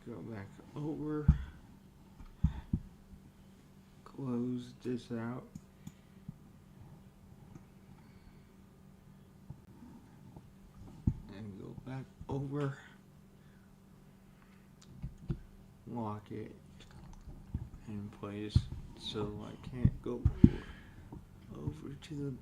go back over, close this out, and go back over, lock it in place so I can't go over to the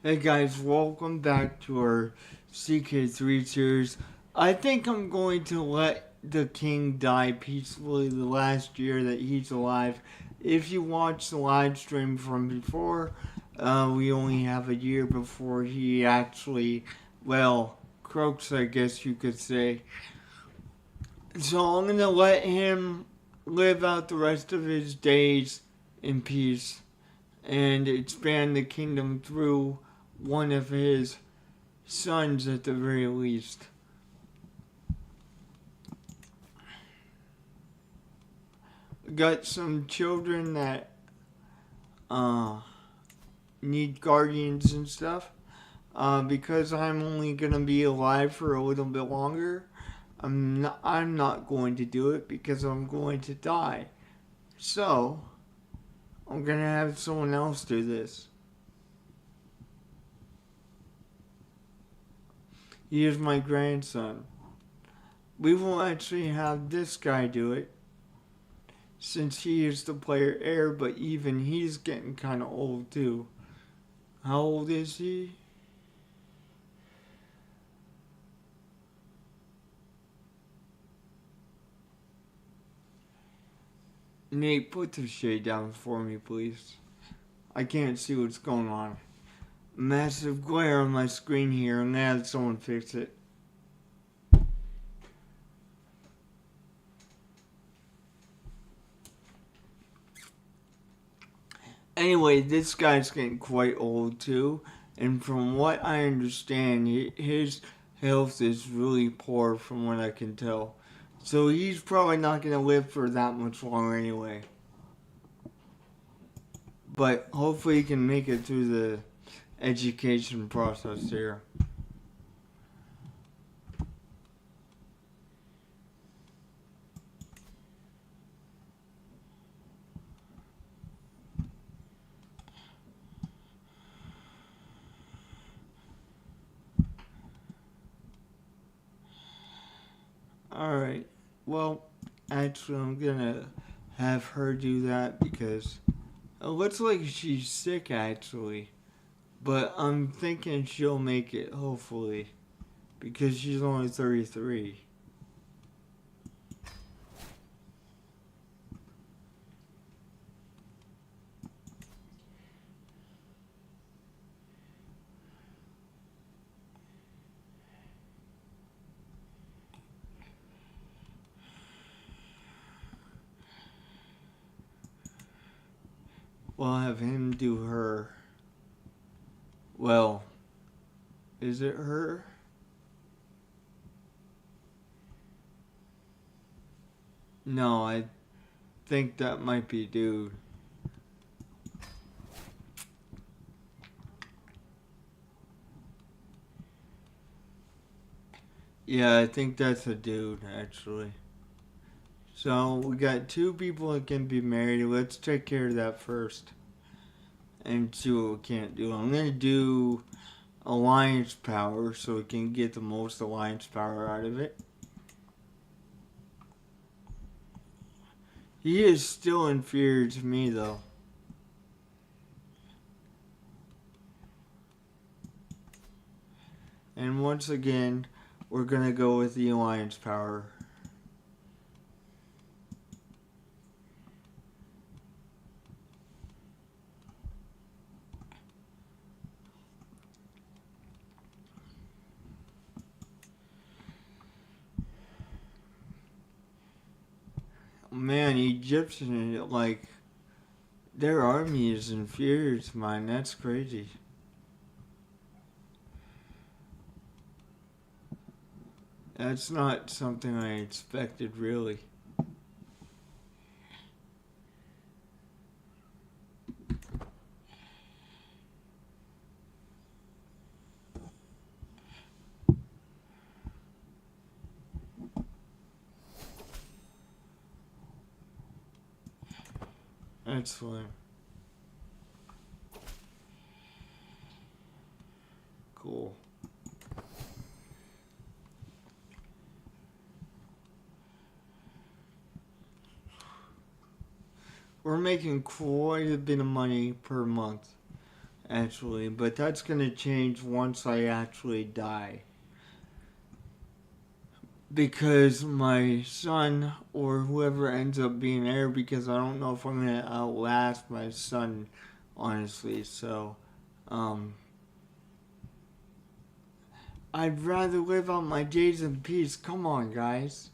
Hey guys, welcome back to our CK3 series. I think I'm going to let the king die peacefully the last year that he's alive. If you watch the live stream from before, we only have a year before he actually, well, croaks, I guess you could say. So I'm going to let him live out the rest of his days in peace and expand the kingdom through one of his sons at the very least. Got some children that need guardians and stuff. Because I'm only gonna be alive for a little bit longer, I'm not going to do it because I'm going to die. So, I'm gonna have someone else do this. He is my grandson. We will actually have this guy do it since he is the player heir, but even he's getting kind of old too. How old is he? Nate, put the shade down for me, please. I can't see what's going on. Massive glare on my screen here, and now someone fix it. Anyway, this guy's getting quite old too, and from what I understand, his health is really poor from what I can tell. So he's probably not going to live for that much longer anyway. But hopefully he can make it through the education process here. Alright, well, actually I'm gonna have her do that because it looks like she's sick actually. But I'm thinking she'll make it, hopefully, because she's only 33. We'll have him do her. Well, is it her? No, I think that might be dude. Yeah, I think that's a dude, actually. So, we got two people that can be married. Let's take care of that first. And see what we can't do. I'm going to do alliance power so we can get the most alliance power out of it. He is still inferior to me, though. And once again, we're going to go with the alliance power. Man, Egyptian, like, their army is inferior to mine. That's crazy. That's not something I expected, really. Excellent. Cool. We're making quite a bit of money per month, actually, but that's going to change once I actually die. Because my son or whoever ends up being heir, because I don't know if I'm going to outlast my son, honestly, so, I'd rather live out my days in peace. Come on, guys.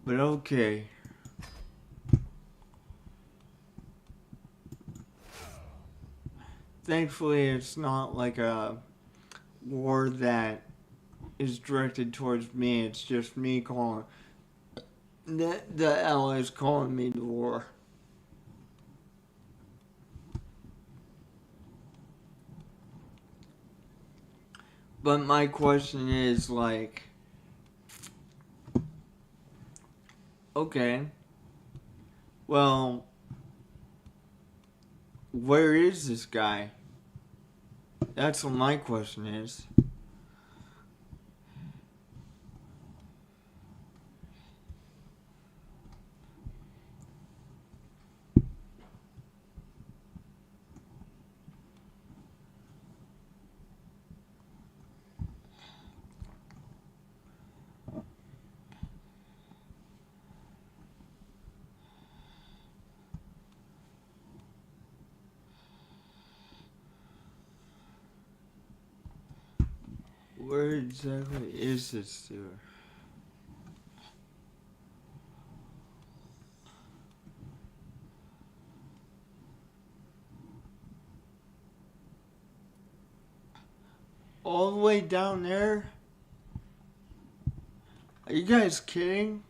But okay. Thankfully, it's not like a war that is directed towards me. It's just me calling. The allies calling me to war. But my question is like, okay, well, where is this guy? That's what my question is. Where exactly is this dude? All the way down there? Are you guys kidding?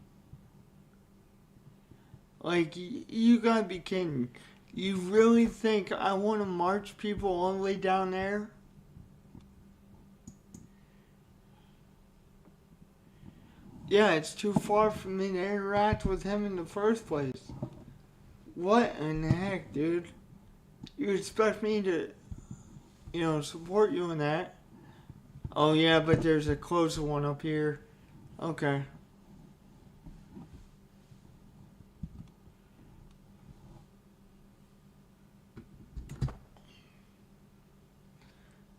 Like, you gotta be kidding. You really think I want to march people all the way down there? Yeah, it's too far for me to interact with him in the first place. What in the heck, dude? You expect me to, support you in that? Oh, yeah, but there's a closer one up here. Okay.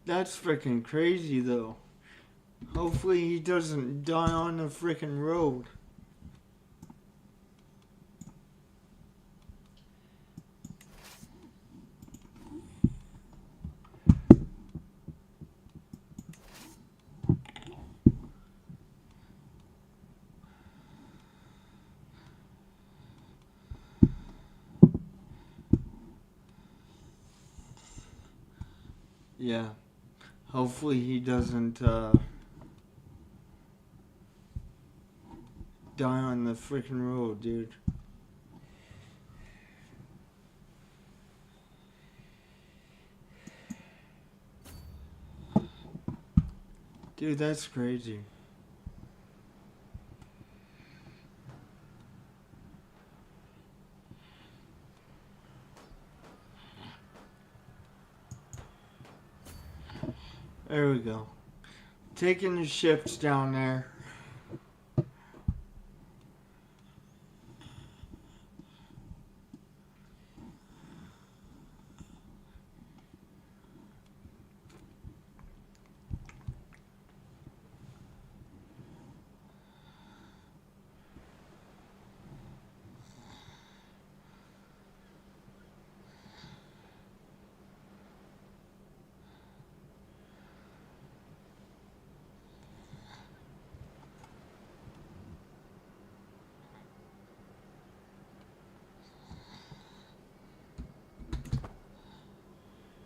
That's freaking crazy, though. Hopefully he doesn't die on the freaking road. Yeah. Hopefully he doesn't die on the freaking road, dude. Dude, that's crazy. There we go. Taking the ships down there.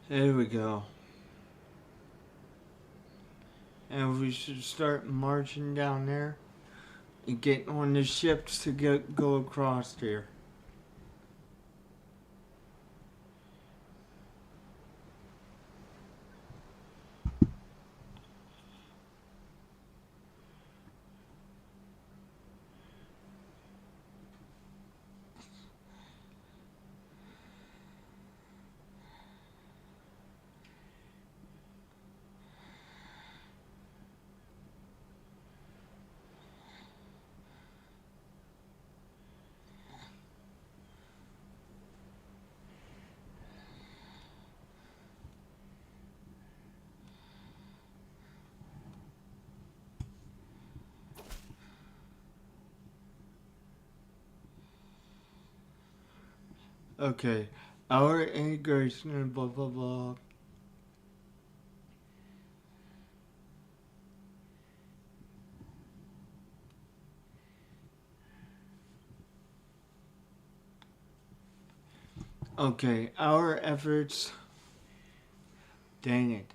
There we go. And we should start marching down there and getting on the ships to go across here. Okay. Our integration and blah blah blah. Okay, our efforts. Dang it.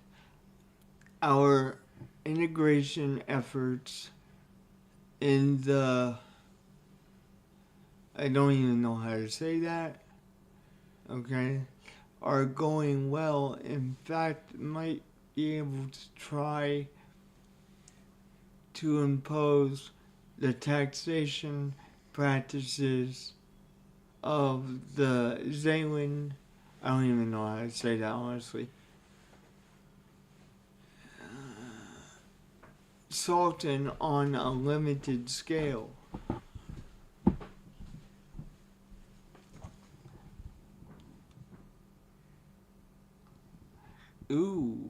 Our integration efforts in the. I don't even know how to say that. Okay. Are going well. In fact, might be able to try to impose the taxation practices of the Zealand. I don't even know how to say that honestly. Sultan on a limited scale. Ooh,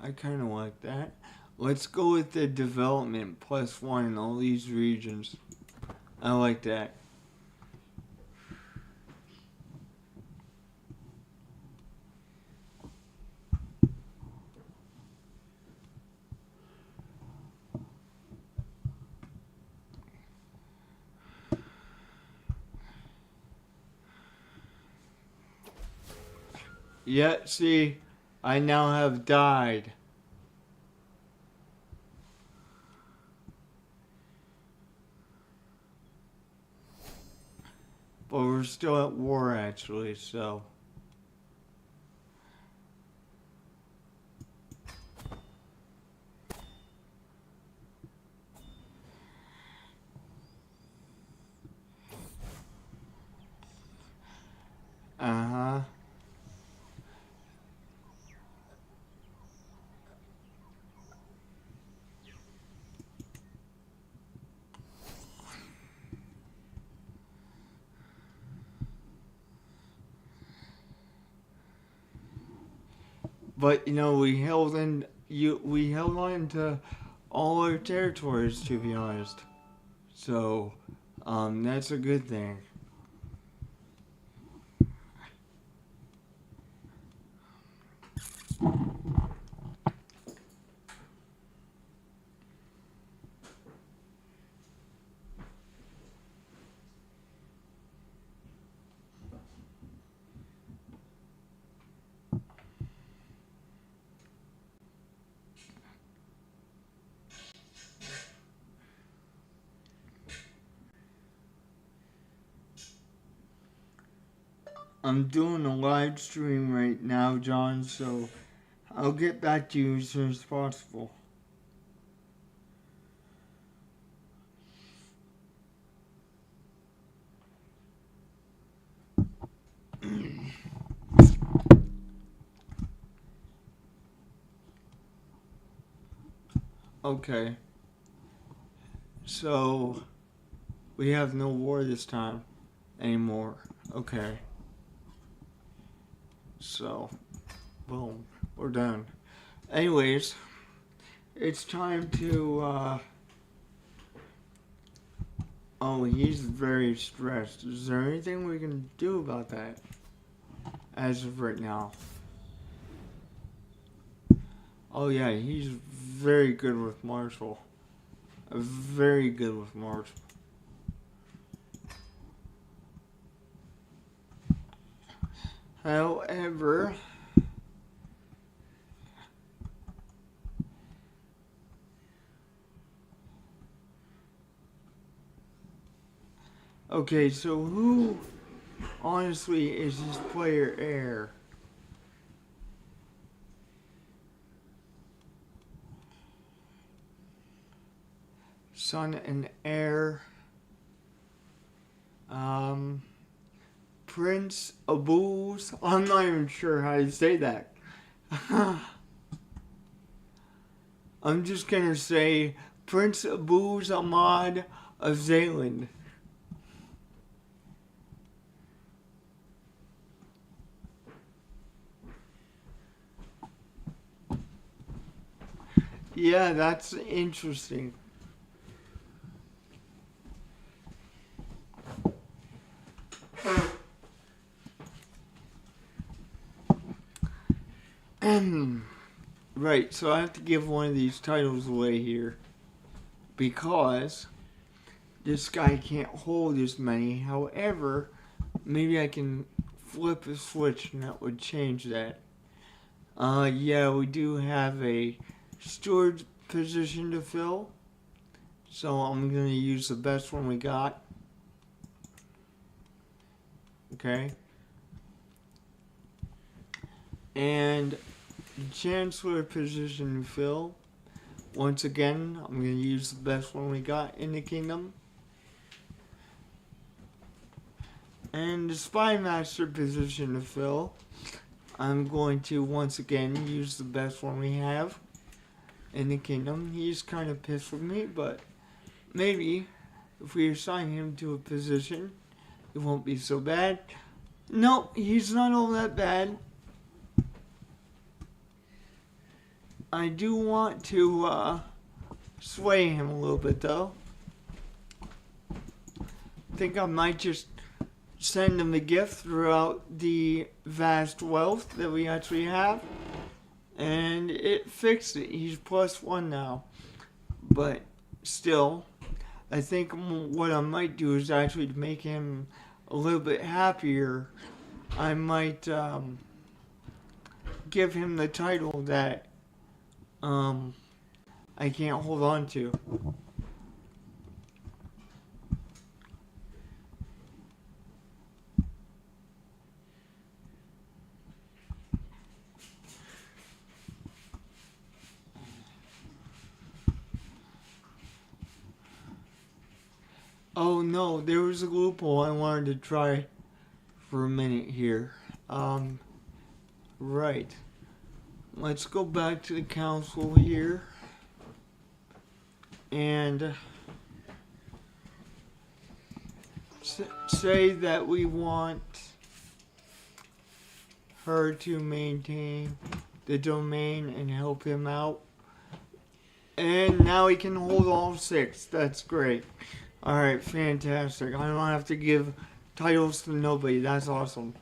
I kind of like that. Let's go with the development +1 in all these regions. I like that. Yeah, see, I now have died. But we're still at war actually, so. Uh-huh. But you know, we held on to all our territories, to be honest. So, that's a good thing. I'm doing a live stream right now, John, so I'll get back to you as soon as possible. Okay. So, we have no war this time anymore. Okay. So, boom. We're done. Anyways, it's time to, oh, he's very stressed. Is there anything we can do about that? As of right now. Oh yeah, he's very good with Marshall. Very good with Marshall. However, okay, so who honestly is his player heir? Son and heir. Prince Abuz. I'm not even sure how to say that. I'm just gonna say Prince Abuz Ahmad of Zealand. Yeah, that's interesting. Right, so I have to give one of these titles away here because this guy can't hold as many. However, maybe I can flip a switch and that would change that. Yeah, we do have a steward position to fill, so I'm going to use the best one we got. Okay. And the chancellor position to fill, Once again, I'm going to use the best one we got in the kingdom. And the spy master position to fill, I'm going to once again use the best one we have in the kingdom. He's kind of pissed with me, but maybe if we assign him to a position, it won't be so bad. No, he's not all that bad. I do want to sway him a little bit though. I think I might just send him a gift throughout the vast wealth that we actually have. And it fixed it. He's +1 now. But still, I think what I might do is actually to make him a little bit happier. I might give him the title that I can't hold on to. Oh no, there was a loophole I wanted to try for a minute here. Right. Let's go back to the council here. And say that we want her to maintain the domain and help him out. And now he can hold all 6. That's great. Alright, fantastic. I don't have to give titles to nobody. That's awesome.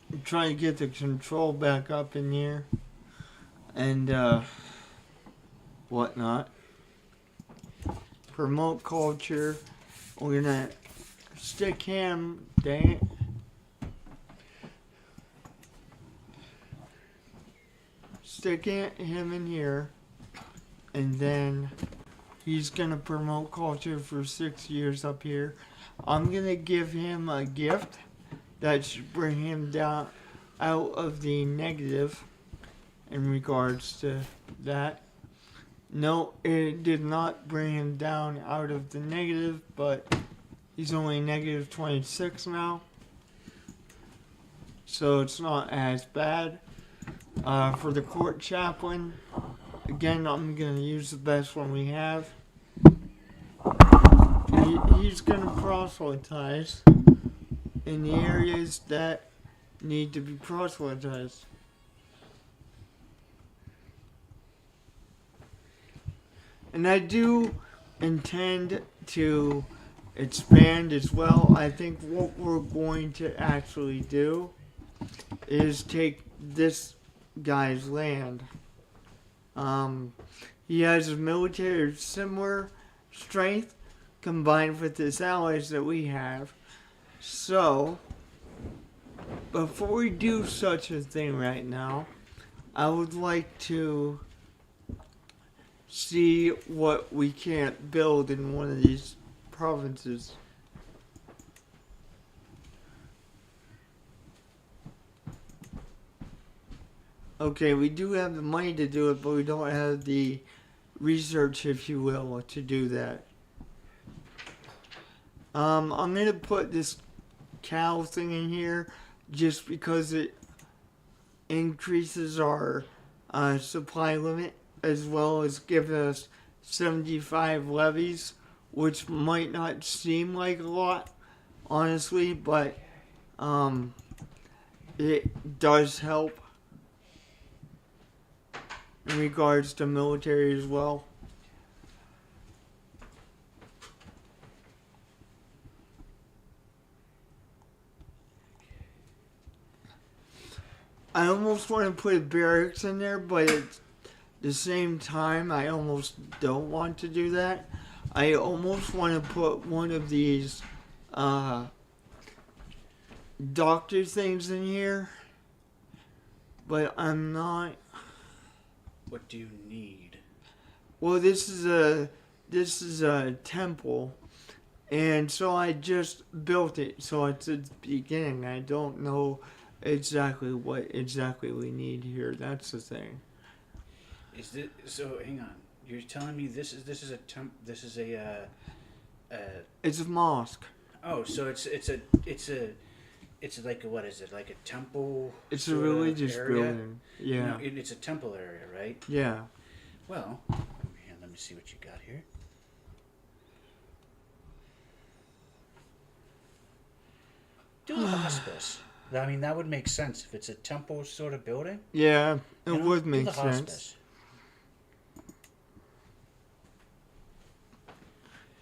I'm trying to get the control back up in here. And, whatnot. Promote culture. We're gonna stick him, dang it. Stick him in here. And then he's gonna promote culture for 6 years up here. I'm gonna give him a gift that should bring him down out of the negative in regards to that. No, it did not bring him down out of the negative, but he's only -26 now. So it's not as bad. For the court chaplain, again, I'm going to use the best one we have. He's going to proselytize in the areas that need to be proselytized. And I do intend to expand as well. I think what we're going to actually do is take this guy's land. He has a military of similar strength combined with his allies that we have. So, before we do such a thing right now, I would like to see what we can't build in one of these provinces. Okay, we do have the money to do it, but we don't have the research, if you will, to do that. I'm going to put this cow thing in here just because it increases our supply limit, as well as give us 75 levies, which might not seem like a lot, honestly, but it does help in regards to military as well. I almost want to put a barracks in there, but at the same time, I almost don't want to do that. I almost want to put one of these doctor things in here, but I'm not. What do you need? Well, this is a temple, and so I just built it. So it's at the beginning. I don't know exactly what exactly we need here. That's the thing. Is this so? Hang on. You're telling me this is a this is a uh, It's a mosque. oh, so it's like a, what is it, like a temple It's a sort of religious area? building. No, Yeah. it's a temple area, right? Yeah. Well, man, let me see what you got here. Do a hospice. I mean, that would make sense if it's a temple sort of building. Yeah. It You know, would do make the sense. hospice.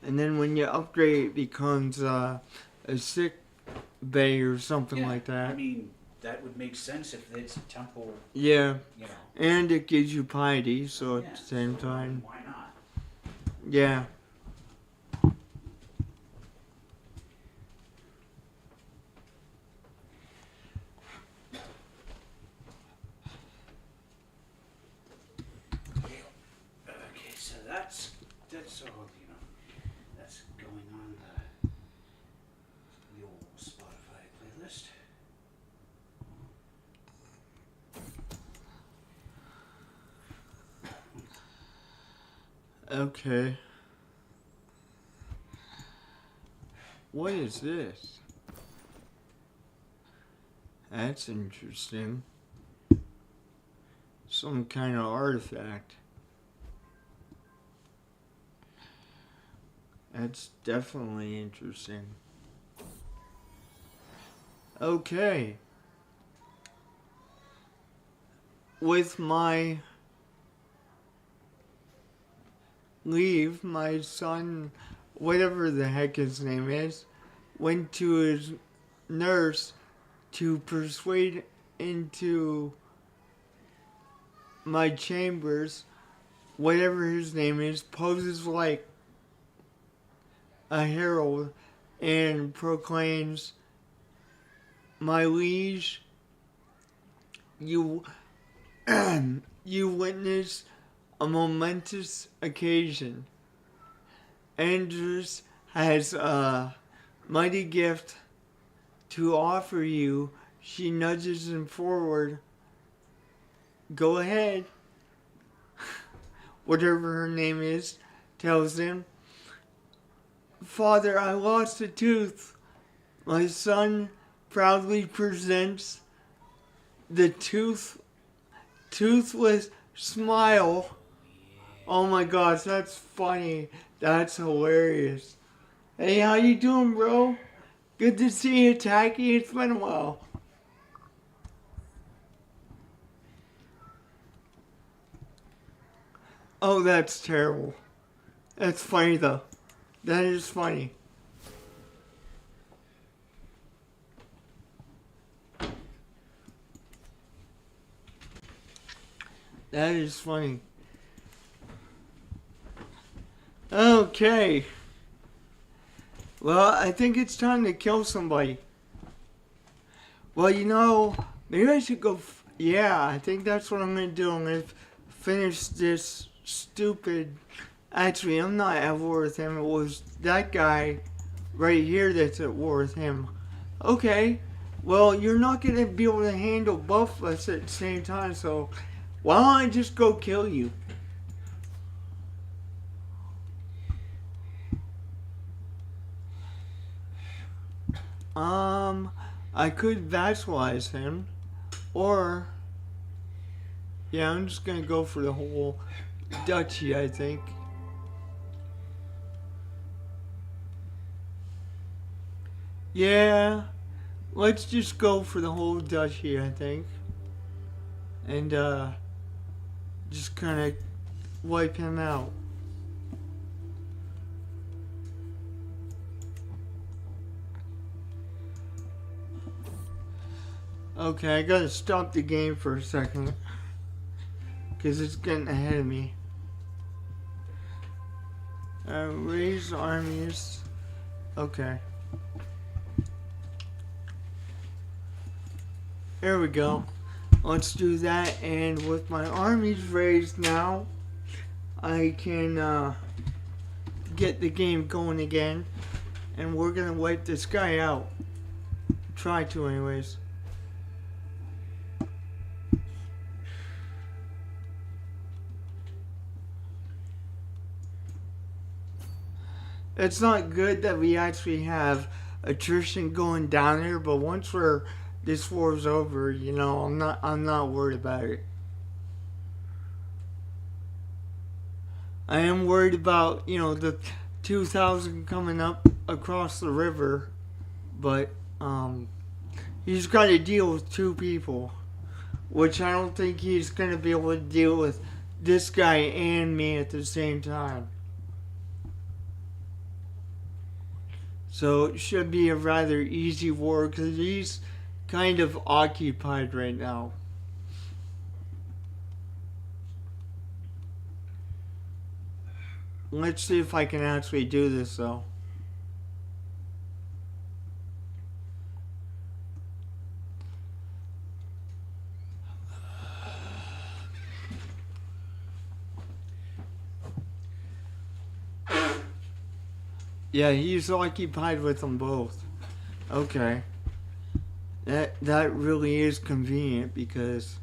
And then when you upgrade, it becomes a sick bay or something Yeah, like that. I mean, that would make sense if it's a temple. Yeah. You know. And it gives you piety, so at Yeah, the same so, time. why not? Yeah. Okay, so that's all, you know, that's going on the old Spotify playlist. Okay. What is this? That's interesting. Some kind of artifact. That's definitely interesting. Okay. With my leave, my son, whatever the heck his name is, went to his nurse to persuade into my chambers, whatever his name is, poses like a herald and proclaims, "My liege, you you witness a momentous occasion. Andrews has a mighty gift to offer you." She nudges him forward. "Go ahead." Whatever her name is, tells him, "Father, I lost a tooth." My son proudly presents the toothless smile. Oh my gosh, that's funny. That's hilarious. Hey, how you doing, bro? Good to see you, Tacky. It's been a while. Oh, that's terrible. That's funny, though. That is funny. That is funny. Okay. Well, I think it's time to kill somebody. Well, you know, maybe I should go. Yeah, I think that's what I'm gonna do. I'm gonna finish this stupid. Actually, I'm not at war with him. It was that guy right here that's at war with him. Okay. Well, you're not gonna be able to handle both of us at the same time, so why don't I just go kill you? I could vassalize him, or yeah, I'm just gonna go for the whole duchy, I think. Yeah, let's just go for the whole duchy, I think, and just kind of wipe him out. Okay, I gotta stop the game for a second. Because it's getting ahead of me. Raise armies. Okay. There we go. Let's do that. And with my armies raised now, I can get the game going again, and we're gonna wipe this guy out. Try to, anyways. It's not good that we actually have attrition going down here, but once this war's over, I'm not worried about it. I am worried about, the 2,000 coming up across the river, but he's got to deal with 2 people, which I don't think he's going to be able to deal with this guy and me at the same time. So it should be a rather easy war because he's kind of occupied right now. Let's see if I can actually do this though. Yeah, he's occupied with them both. Okay. That really is convenient because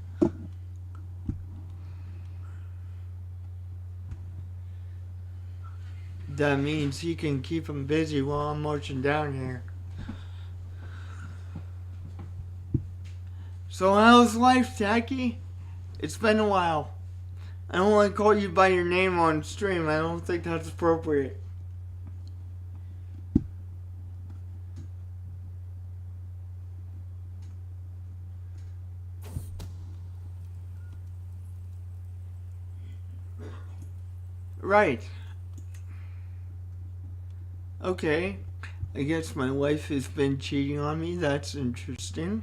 that means he can keep him busy while I'm marching down here. So how's life, Tacky? It's been a while. I don't want to call you by your name on stream. I don't think that's appropriate. Right. Okay. I guess my wife has been cheating on me. That's interesting.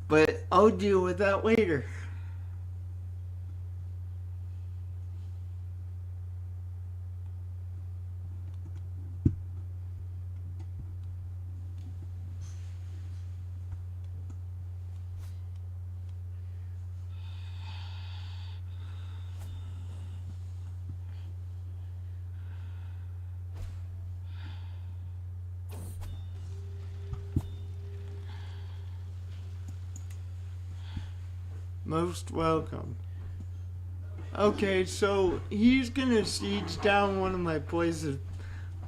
But I'll deal with that later. Most welcome. Okay, so he's gonna siege down one of my places,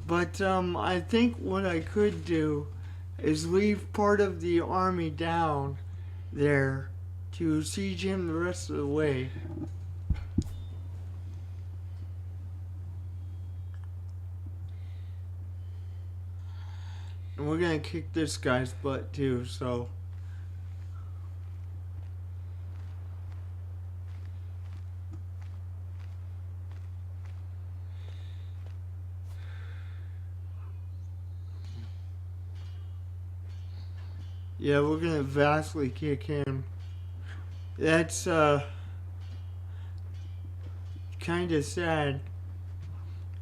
but I think what I could do is leave part of the army down there to siege him the rest of the way. And we're gonna kick this guy's butt too, so. Yeah, we're gonna vastly kick him. That's kinda sad,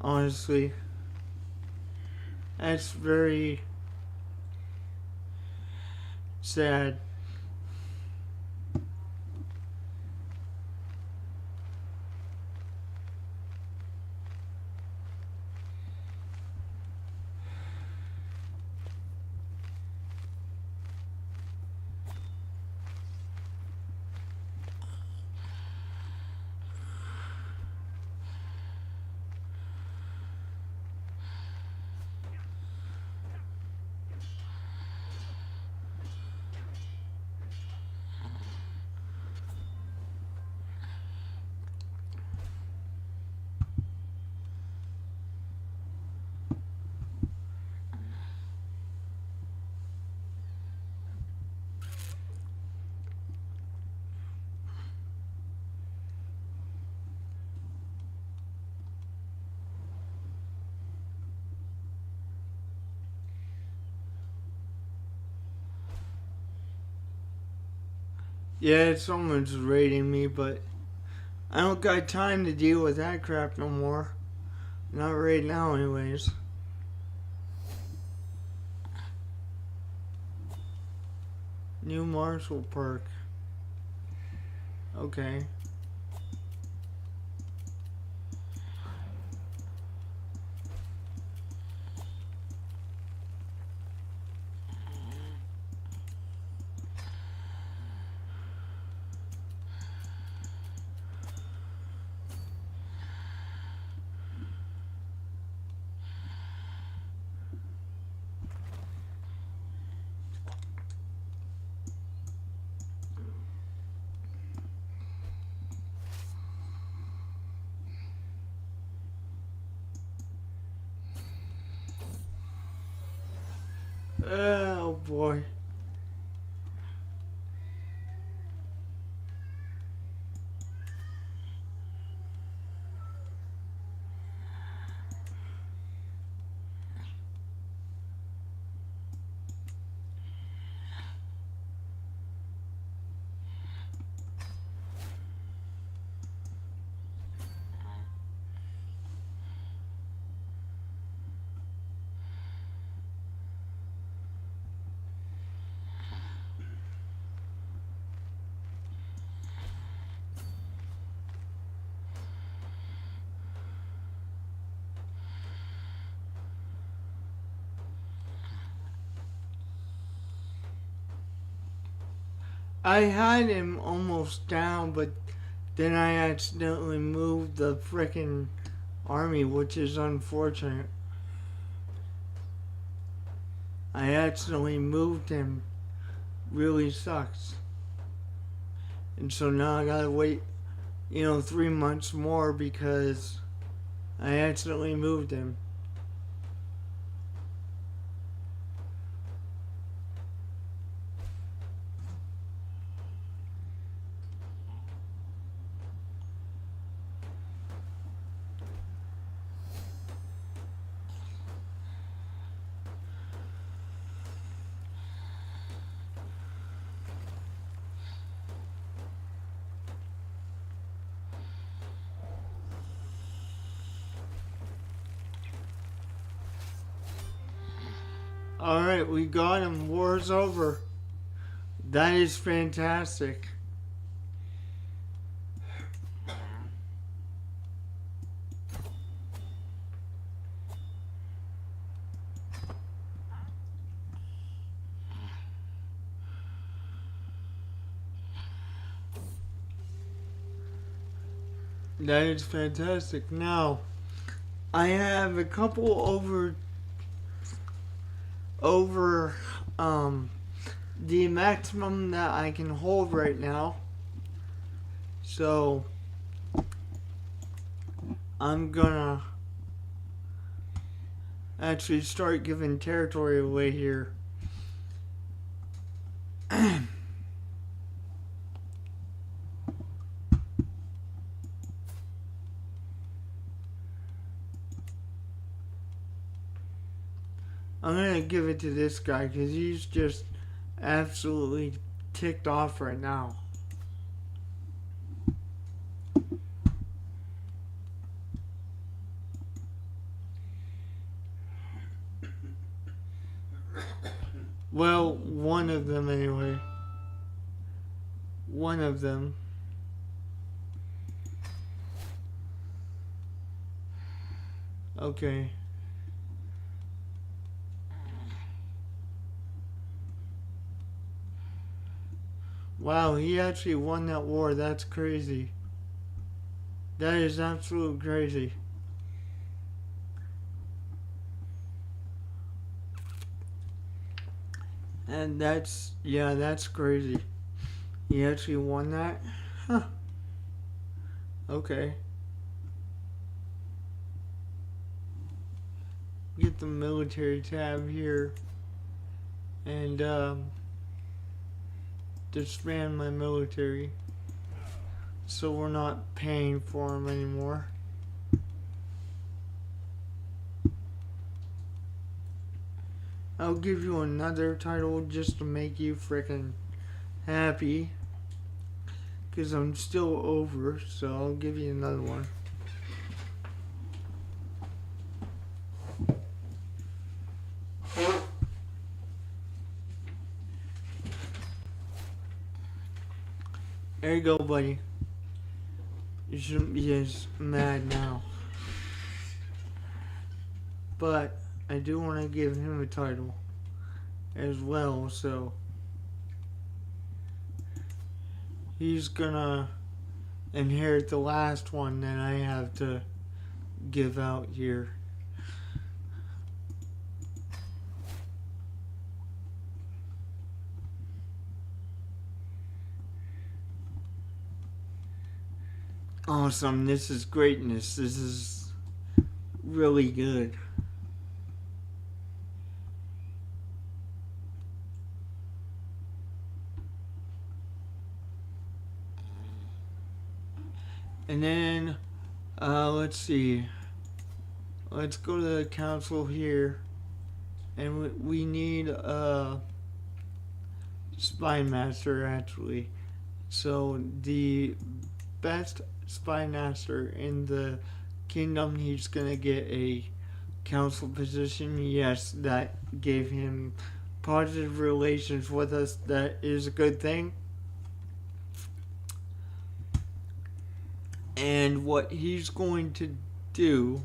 honestly. That's very sad. Yeah, someone's raiding me, but I don't got time to deal with that crap no more. Not right now, anyways. New Marshall Park. Okay. Oh boy. I had him almost down, but then I accidentally moved the frickin' army, which is unfortunate. I accidentally moved him. Really sucks. And so now I gotta wait, 3 months more because I accidentally moved him. Alright, we got him. War's over. That is fantastic. That is fantastic. Now, I have a couple over the maximum that I can hold right now. So I'm gonna actually start giving territory away here. I'm gonna give it to this guy because he's just absolutely ticked off right now. Well, one of them anyway. One of them. Okay. Wow, he actually won that war. That's crazy. That is absolute crazy. And that's crazy. He actually won that? Huh. Okay. Get the military tab here. And, disband my military. So we're not paying for them anymore. I'll give you another title just to make you frickin' happy. Because I'm still over, so I'll give you another one. There you go, buddy. You shouldn't be as mad now. But I do want to give him a title as well, so he's gonna inherit the last one that I have to give out here. Awesome, this is greatness. This is really good. And then, let's see. Let's go to the council here. And we need a spy master, actually. So, the best spy master in the kingdom, he's gonna get a council position. Yes, that gave him positive relations with us. That is a good thing. And what he's going to do,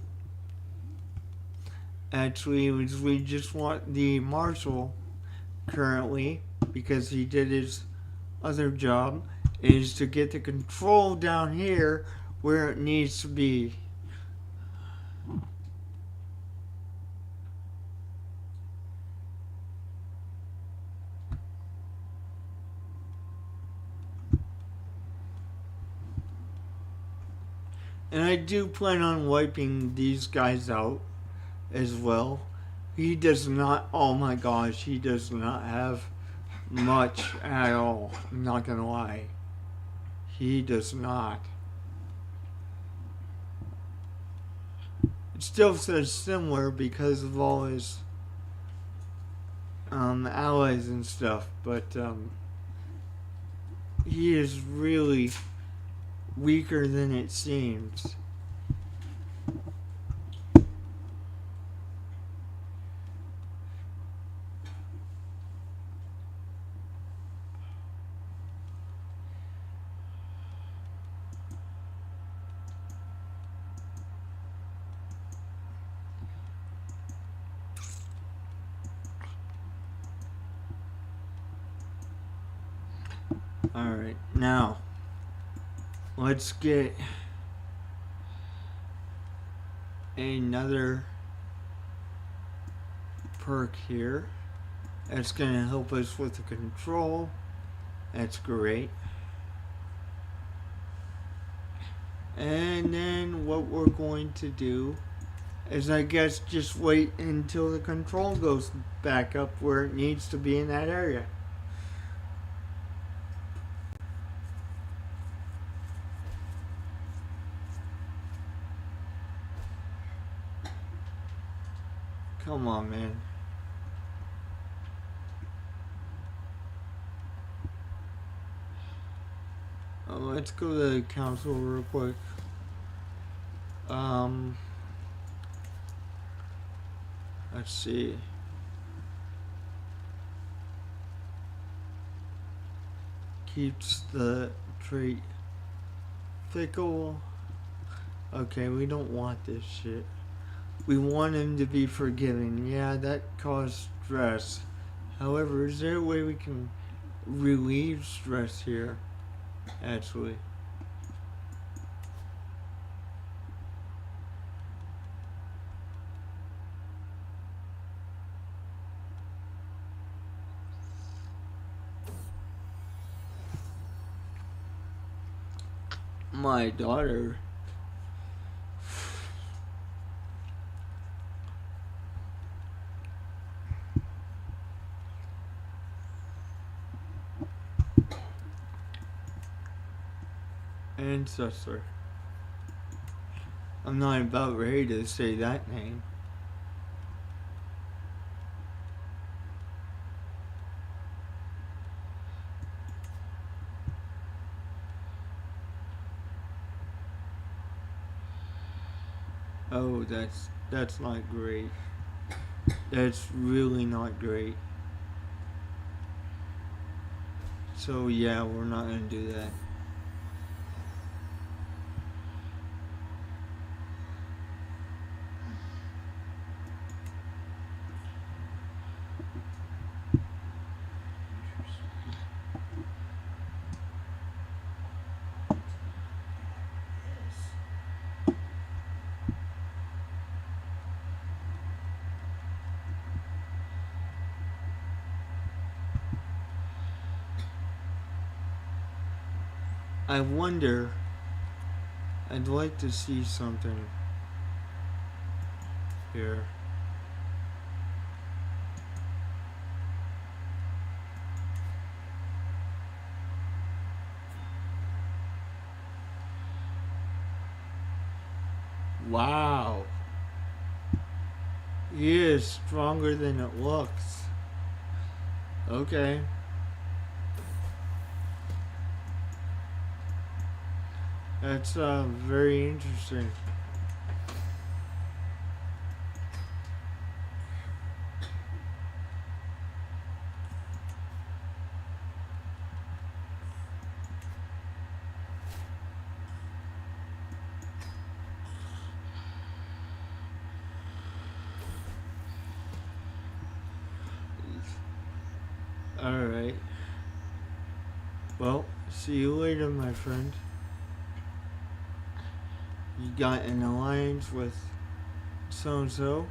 actually, is we just want the marshal currently, because he did his other job, is to get the control down here where it needs to be. And I do plan on wiping these guys out as well. He does not, oh my gosh, he does not have much at all. I'm not gonna lie. He does not. It still says similar because of all his allies and stuff, but he is really weaker than it seems. Alright, now let's get another perk here. That's gonna help us with the control. That's great. And then what we're going to do is, I guess, just wait until the control goes back up where it needs to be in that area. Come on, man. Let's go to the council real quick. Let's see. Keeps the trait fickle. Okay, we don't want this shit. We want him to be forgiving. Yeah, that caused stress. However, is there a way we can relieve stress here? Actually. My daughter. Ancestor. I'm not about ready to say that name. Oh, that's not great. That's really not great. So yeah, we're not gonna do that. I wonder, I'd like to see something here. Wow. He is stronger than it looks. Okay. That's very interesting. Alright. Well, see you later, my friend. You got an alliance with so and so.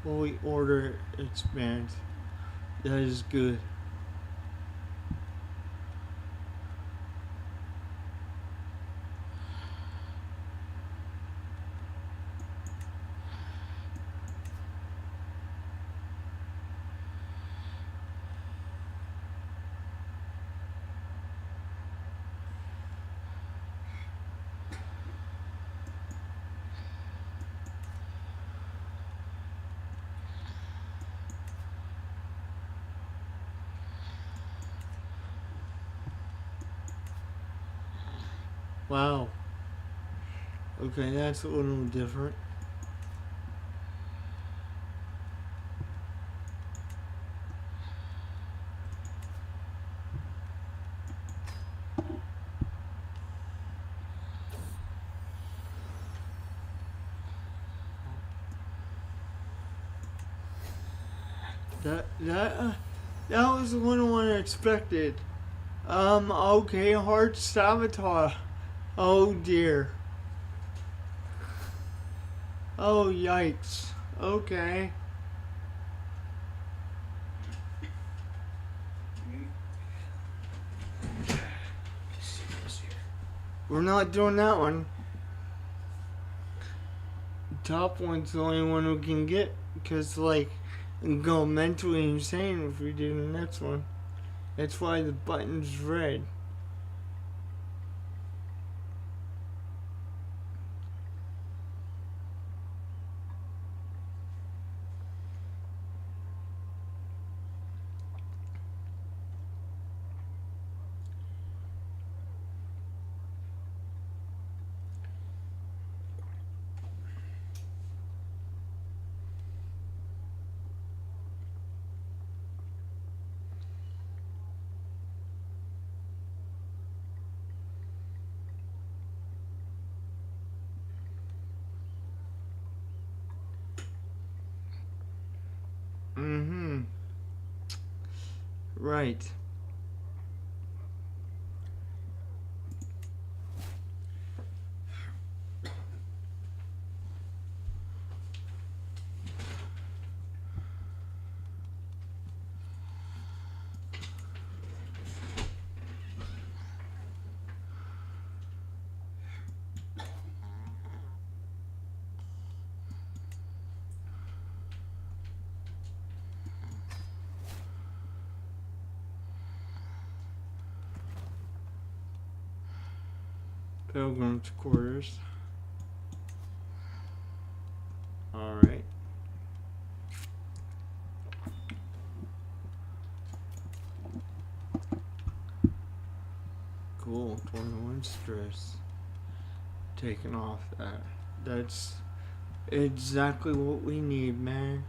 Holy order expands. That is good. Wow. Okay, that's a little different. That was a little unexpected. Okay, hard sabotage. Oh dear. Oh yikes. Okay. We're not doing that one. Top one's the only one we can get because like go mentally insane if we do the next one. That's why the button's red. Mm-hmm. Right. Pilgrim's quarters. Alright. Cool. 21 stress. Taking off that. That's exactly what we need, man.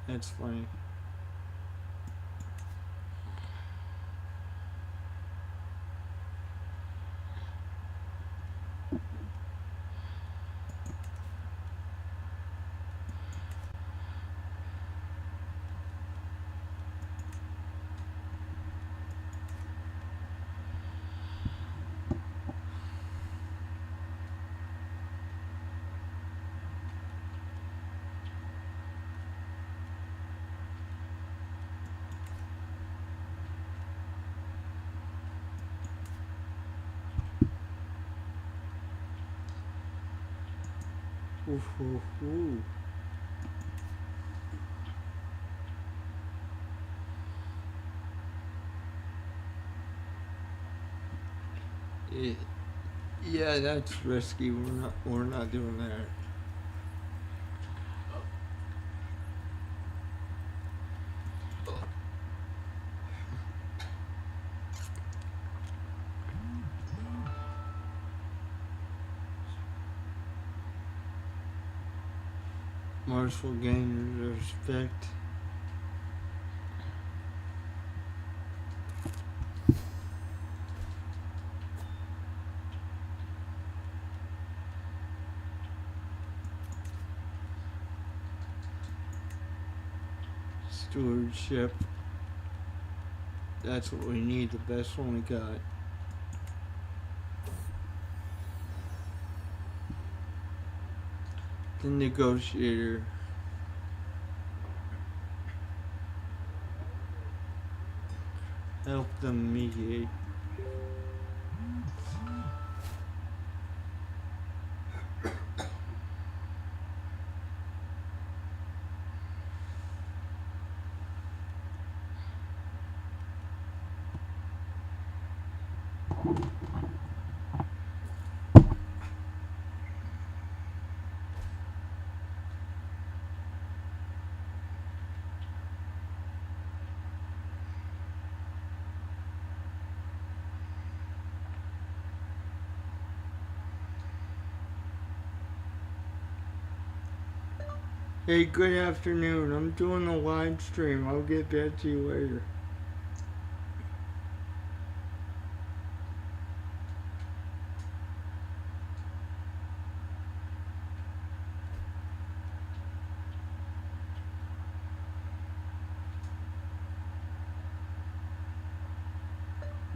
That's funny. Ooh, ooh, ooh. Yeah, yeah, that's risky. We're not doing that. Marshall gain respect. Stewardship. That's what we need, the best one we got. The negotiator. Help them mediate. Hey, good afternoon. I'm doing a live stream. I'll get back to you later.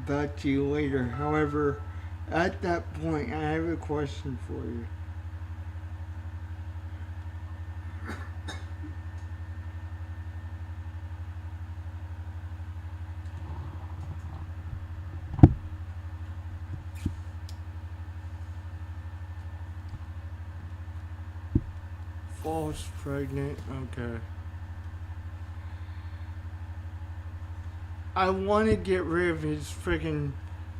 Back to you later. However, at that point, I have a question for you. False pregnant. Okay. I want to get rid of his freaking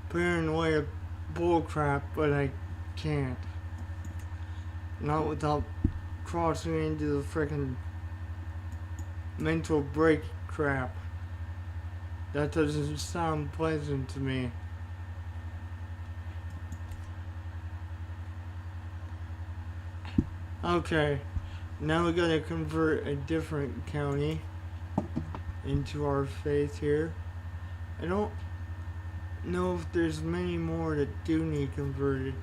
paranoia bullcrap, but I can't. Not without crossing into the freaking mental break crap. That doesn't sound pleasant to me. Okay, now we gotta convert a different county into our faith here. I don't know if there's many more that do need converted.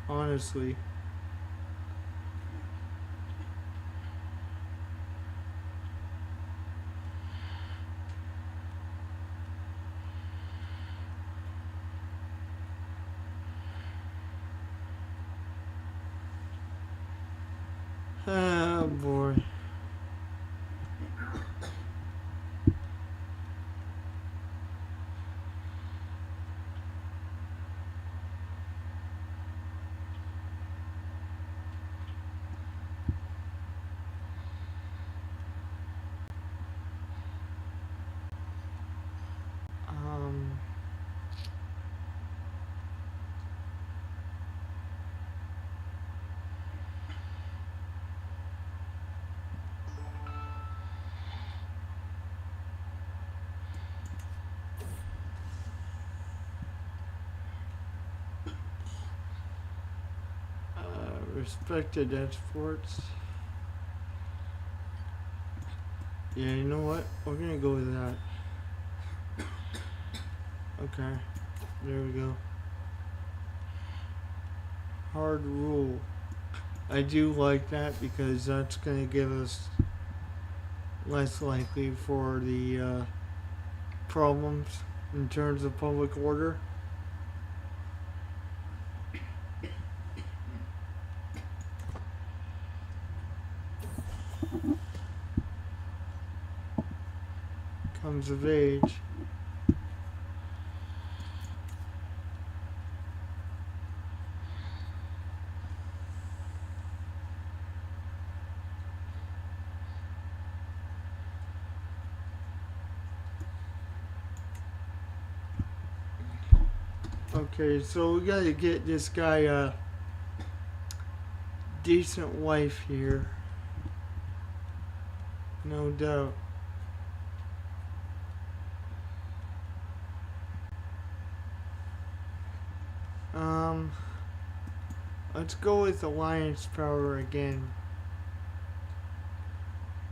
Honestly. Oh boy. Um, Respected exports. Yeah, you know what? We're gonna go with that. Okay, there we go. Hard rule. I do like that because that's gonna give us less likely for the problems in terms of public order. Comes of age. Okay, so we gotta get this guy a decent wife here. No doubt. Um, let's go with alliance power again.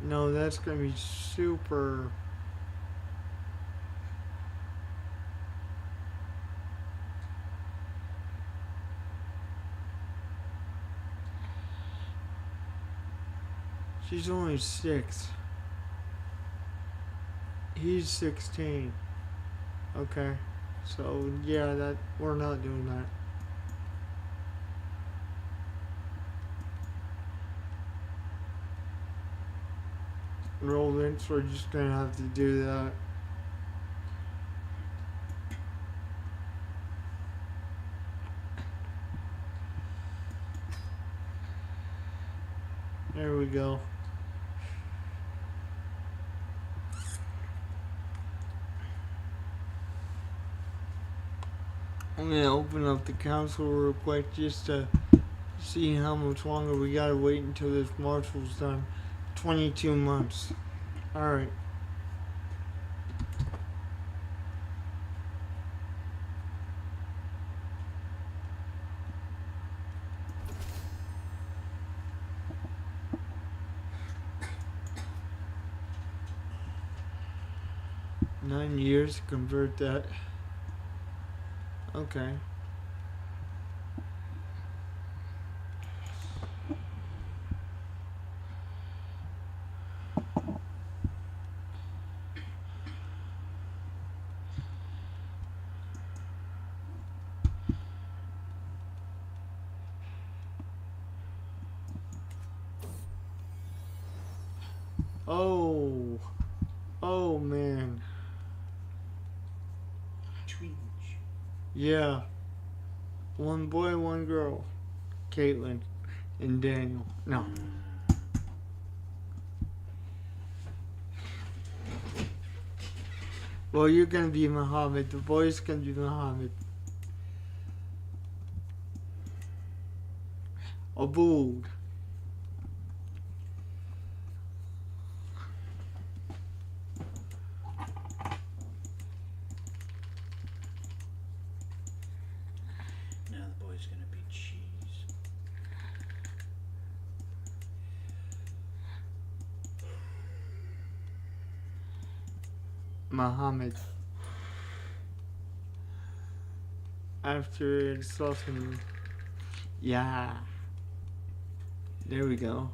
No, that's gonna be super. She's only 6. He's 16. Okay. So yeah, that we're not doing that. Roll-ins, we're just gonna have to do that. There we go. I'm gonna open up the council real quick just to see how much longer we gotta wait until this marshal's done. 22 months. Alright. Nine years to convert that. Okay. Oh. Oh man. Twinge. Yeah. One boy, one girl. Caitlin and Daniel. No. Well, you're gonna be Muhammad. The boy's gonna be Muhammad. Abood. Now the boy's gonna be cheese. Muhammad. After exhausting. Yeah. There we go.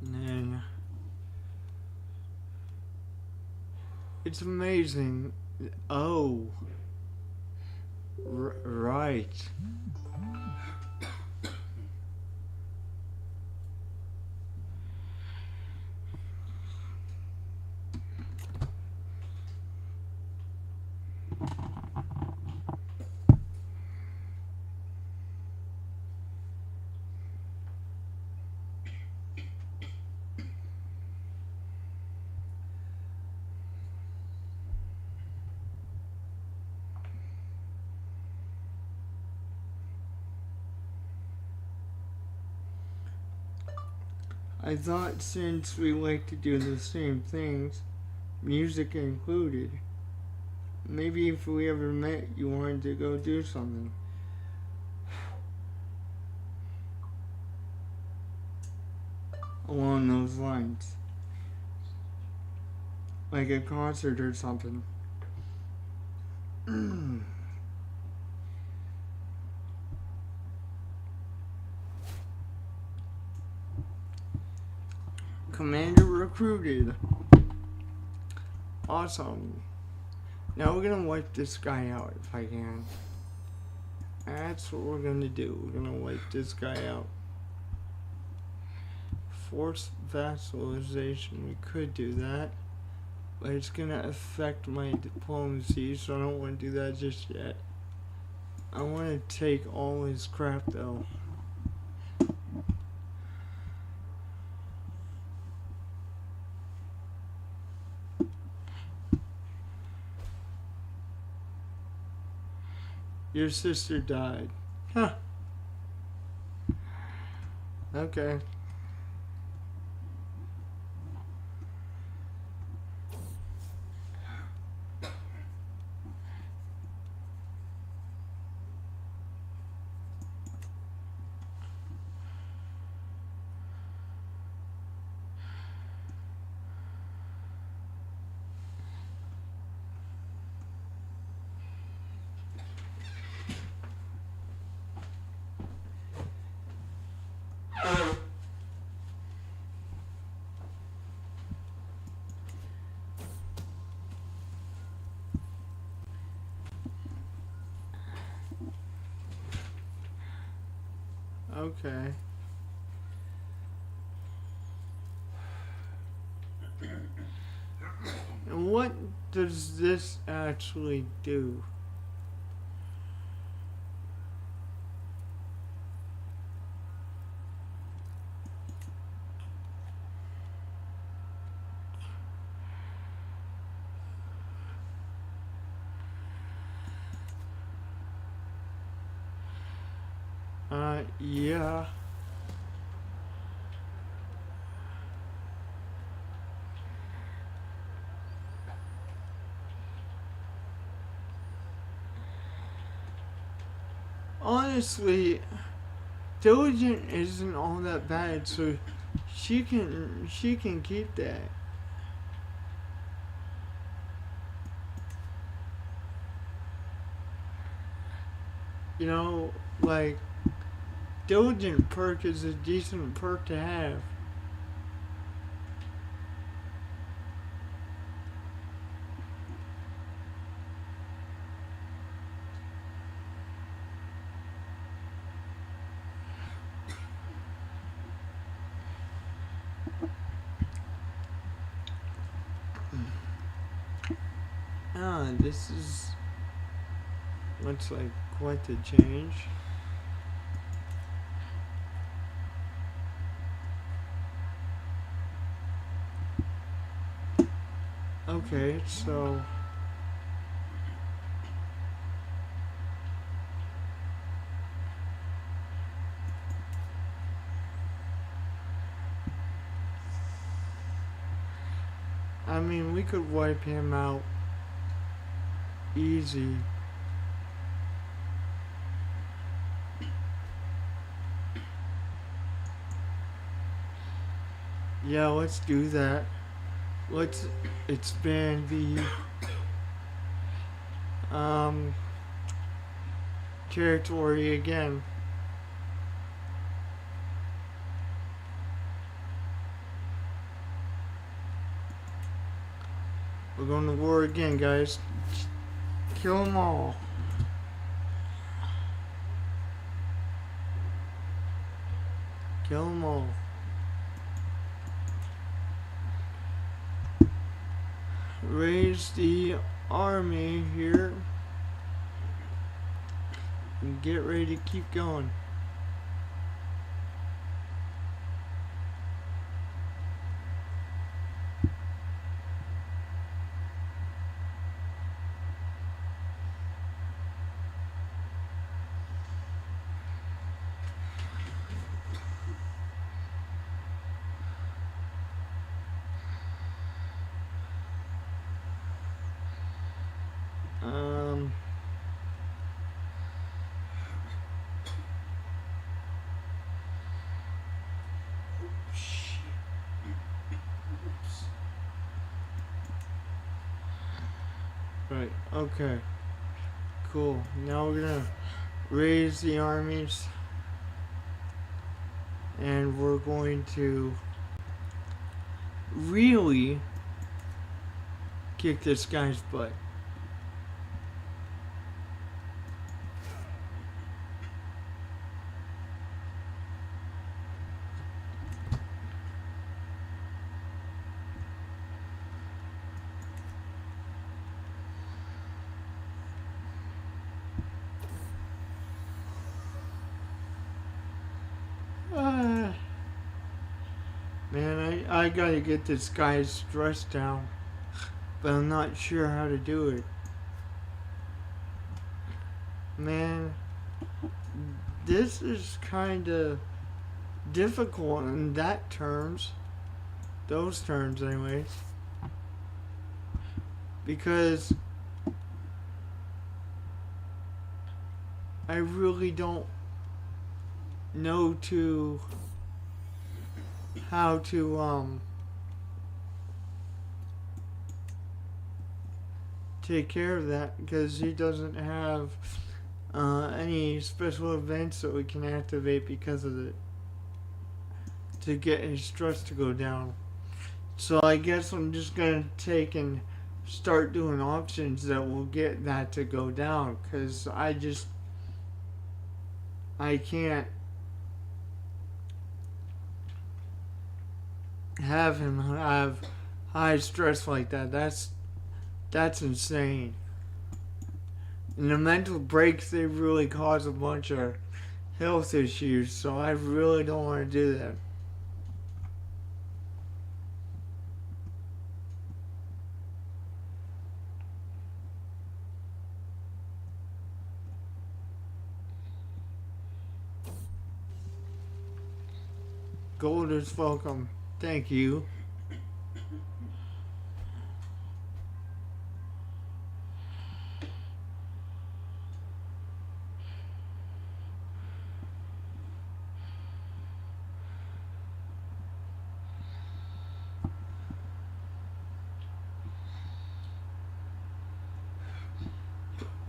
And then it's amazing. Oh, right. I thought since we like to do the same things, music included, maybe if we ever met, you wanted to go do something. Along those lines. Like a concert or something. Commander recruited. Awesome. Now we're gonna wipe this guy out if I can. That's what we're gonna do. We're gonna wipe this guy out. forced vassalization. We could do that. But it's gonna affect my diplomacy, so I don't want to do that just yet. I want to take all his crap though. Your sister died. Huh. Okay. Okay. And what does this actually do? Yeah. Honestly, Diligent isn't all that bad, so she can keep that. You know, like Diligent perk is a decent perk to have. This looks like quite the change. Okay, so I mean, we could wipe him out easy. Yeah, let's do that. Let's expand the territory again. We're going to war again, guys. Kill them all. Kill them all. Raise the army here. And get ready to keep going. Right, okay. Cool. Now we're gonna raise the armies. And we're going to really kick this guy's butt. Man, I gotta get this guy's stress down, but I'm not sure how to do it. Man, this is kinda difficult in that terms. Those terms, anyways. Because I really don't know how to take care of that, because he doesn't have any special events that we can activate because of it to get his stress to go down. So I guess I'm just gonna take and start doing options that will get that to go down, because I can't have him have high stress like that. That's insane. And the mental breaks, they really cause a bunch of health issues, so I really don't want to do that. Gold is welcome. Thank you.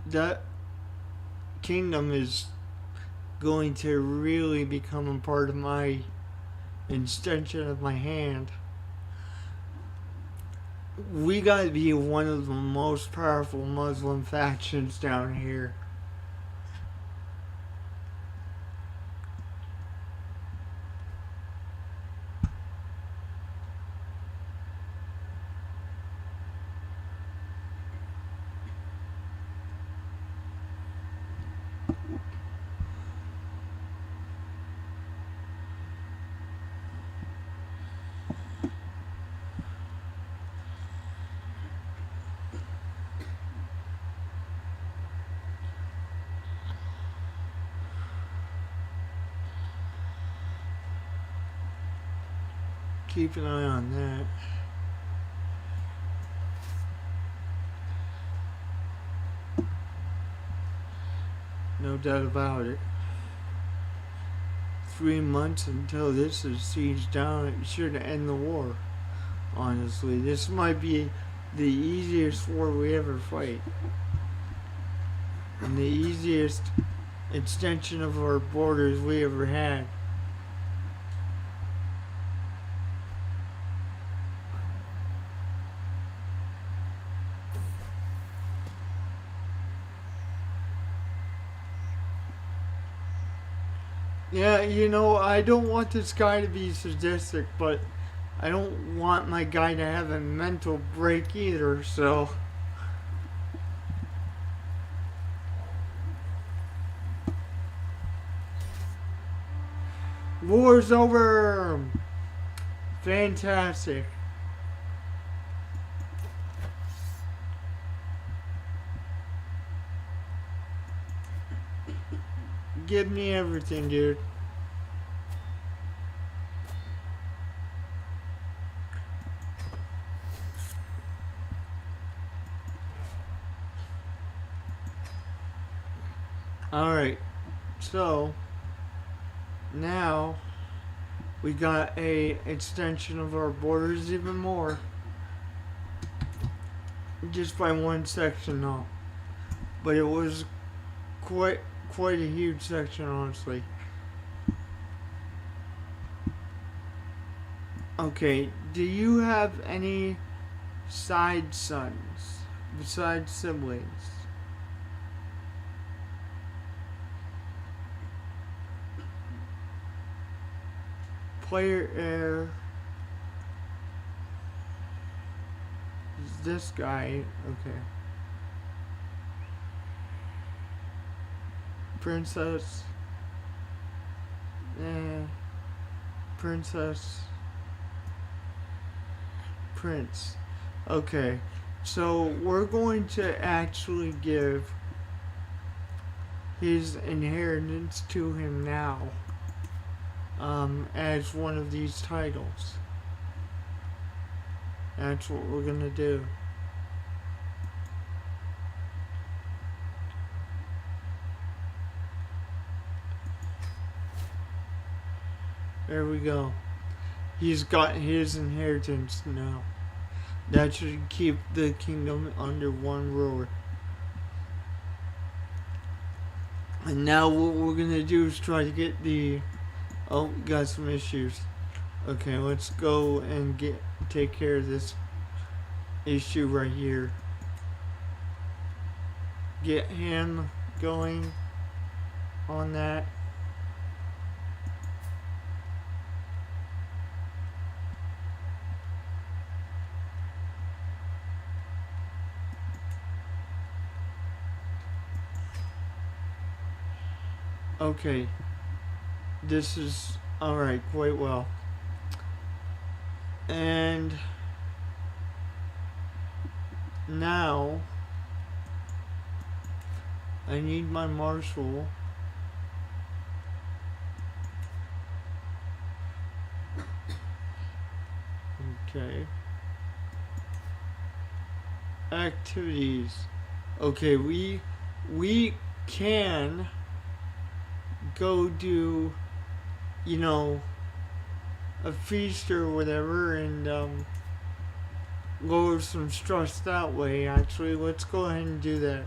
That kingdom is going to really become a part of my extension of my hand. We gotta be one of the most powerful Muslim factions down here. Keep an eye on that. No doubt about it. 3 months until this is sieged down. It should end the war. Honestly, this might be the easiest war we ever fight, and the easiest extension of our borders we ever had. Yeah, I don't want this guy to be sadistic, but I don't want my guy to have a mental break either, so. War's over! Fantastic. Give me everything, dude. Alright, so now we got a extension of our borders even more. Just by one section though. But it was quite a huge section, honestly. Okay, do you have any side sons besides siblings? Player heir is this guy. Okay. Princess. Princess. prince. Okay, so we're going to actually give his inheritance to him now, as one of these titles. That's what we're gonna do. There we go. He's got his inheritance now. That should keep the kingdom under one ruler. And now what we're gonna do is try to get the... Oh, got some issues. Okay, let's go and take care of this issue right here. Get him going on that. Okay, this is alright, quite well. And now I need my marshal. Okay. Activities. Okay, we can go do, you know, a feast or whatever, and lower some stress that way. Actually, let's go ahead and do that.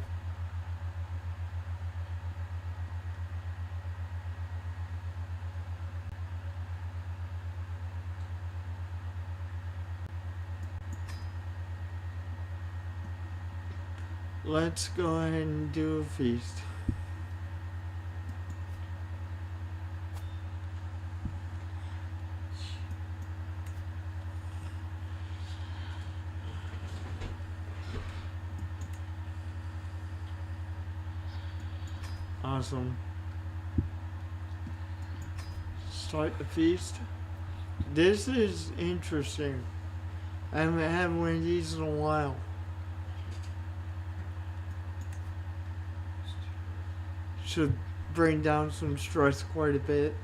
Let's go ahead and do a feast. Awesome. Start the feast. This is interesting. I haven't had one of these in a while. Should bring down some stress quite a bit.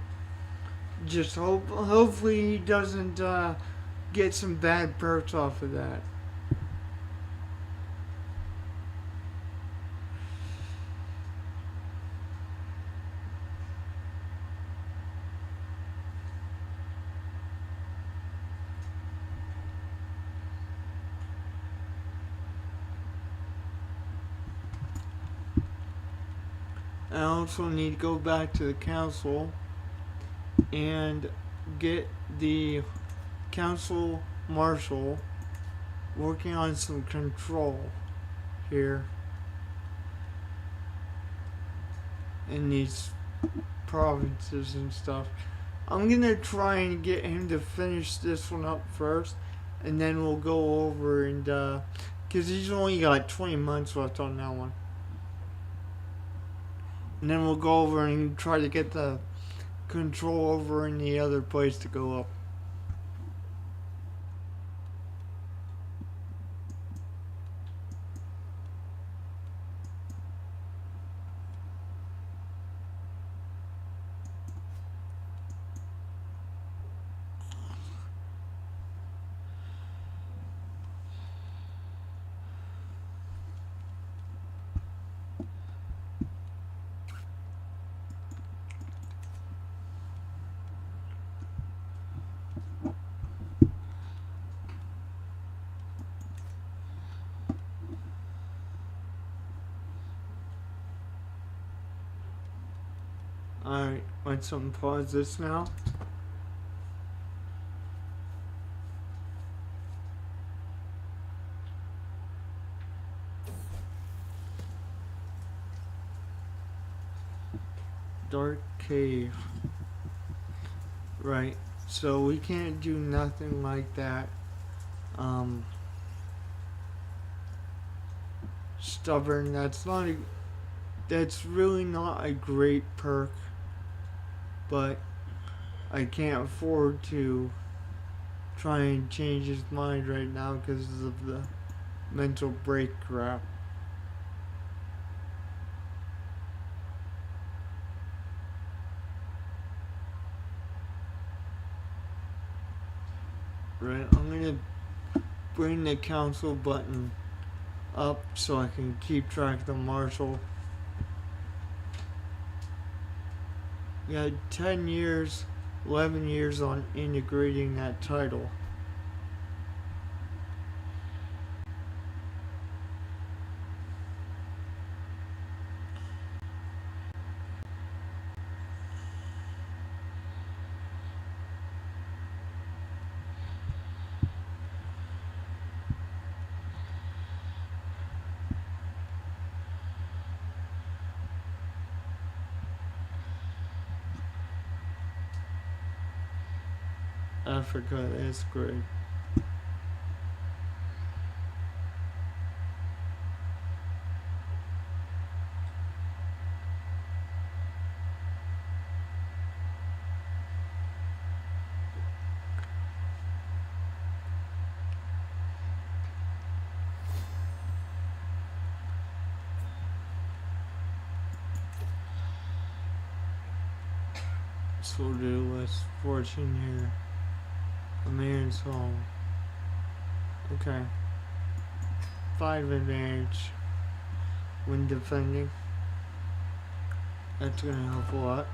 Just hopefully he doesn't get some bad perks off of that. I also need to go back to the council and get the council marshal working on some control here in these provinces and stuff. I'm gonna try and get him to finish this one up first, and then we'll go over and because he's only got 20 months left on that one. And then we'll go over and try to get the control over in the other place to go up. Alright, let's unpause this now. Dark cave. Right, so we can't do nothing like that. Stubborn, that's really not a great perk, but I can't afford to try and change his mind right now because of the mental break crap. Right, I'm gonna bring the council button up so I can keep track of the marshal. We got 10 years, 11 years on integrating that title. Africa, that's great. So we'll do less fortune here. A man's home. Okay. 5 advantage when defending. That's gonna help a lot.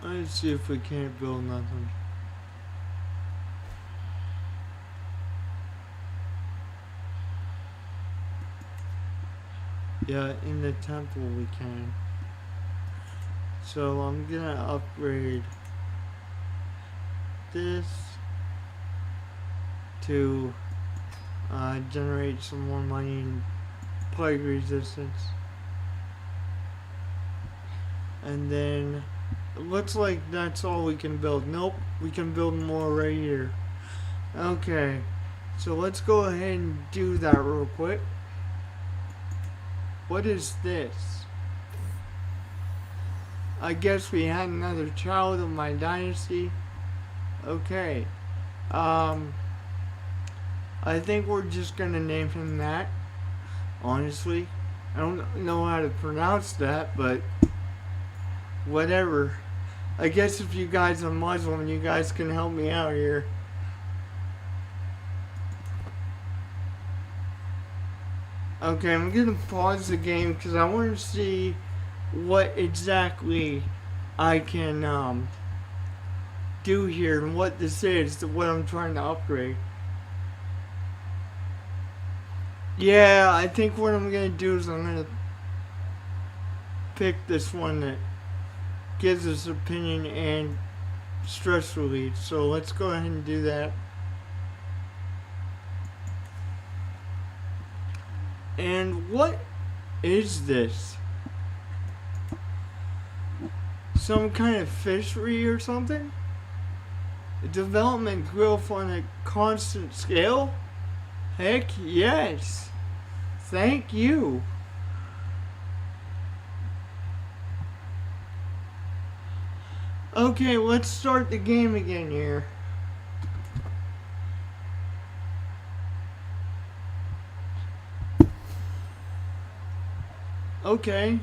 Let's see if we can't build nothing. Yeah, in the temple we can. So I'm gonna upgrade this to generate some more money and plague resistance. And then it looks like that's all we can build. Nope, we can build more right here. Okay, so let's go ahead and do that real quick. What is this? I guess we had another child of my dynasty. Okay. I think we're just gonna name him that. Honestly, I don't know how to pronounce that, but whatever. I guess if you guys are Muslim, you guys can help me out here. Okay, I'm gonna pause the game because I want to see what exactly I can do here and what this is, what I'm trying to upgrade. Yeah, I think what I'm gonna do is I'm gonna pick this one that gives us opinion and stress relief. So let's go ahead and do that. And what is this? Some kind of fishery or something? Development growth on a constant scale? Heck yes. Thank you. Okay, let's start the game again here. Okay.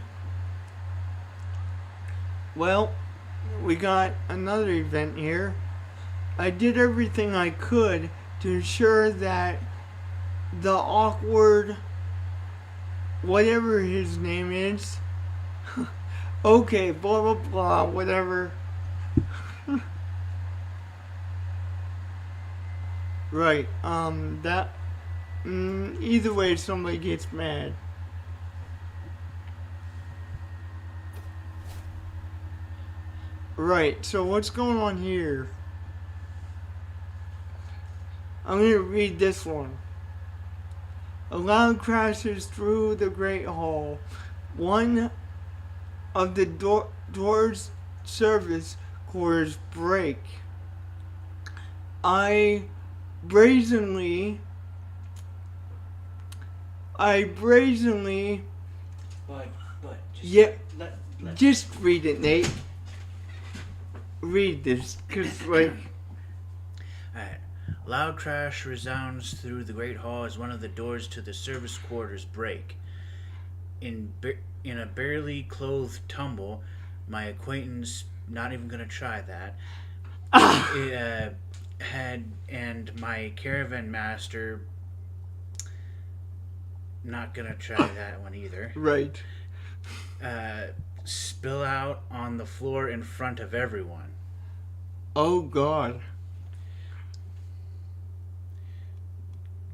Well, we got another event here. I did everything I could to ensure that the awkward, whatever his name is, okay, blah blah blah, whatever. Right, either way somebody gets mad. Right, so what's going on here? I'm gonna read this one. A loud crashes through the great hall. One of the door's service quarters break. I brazenly But just yeah, let just read it, Nate. Read this, cause like Alright. Loud crash resounds through the great hall as one of the doors to the service quarters break. In a barely clothed tumble, my acquaintance, not even gonna try that, had and my caravan master, not gonna try that one either, right. spill out on the floor in front of everyone. Oh God.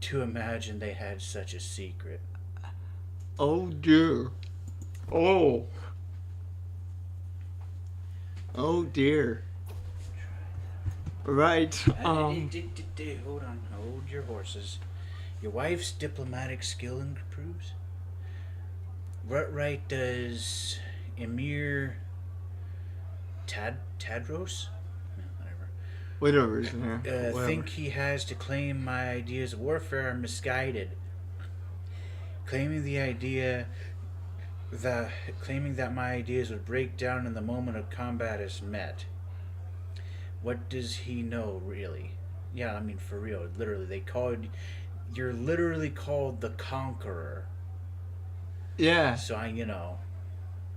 To imagine they had such a secret. Oh dear. Oh. Oh dear. Right. Hold on. Hold your horses. Your wife's diplomatic skill improves? What right does Emir Tadros? No, Whatever. Whatever. Think he has to claim my ideas of warfare are misguided. Claiming that my ideas would break down in the moment of combat is met. What does he know, really? Yeah, I mean, for real. Literally, you're literally called the Conqueror. Yeah. So I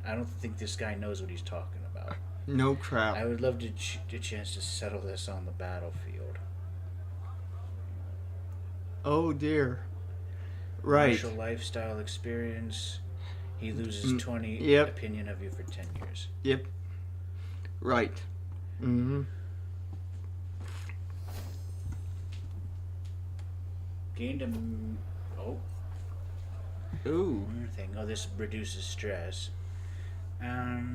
don't think this guy knows what he's talking about. No crap. I would love to a chance to settle this on the battlefield. Oh dear. Right. Martial lifestyle experience. He loses 20 Yep. opinion of you for 10 years. Yep. Right. Mm-hmm. Gained a... Oh. Ooh. One more thing. Oh, this reduces stress.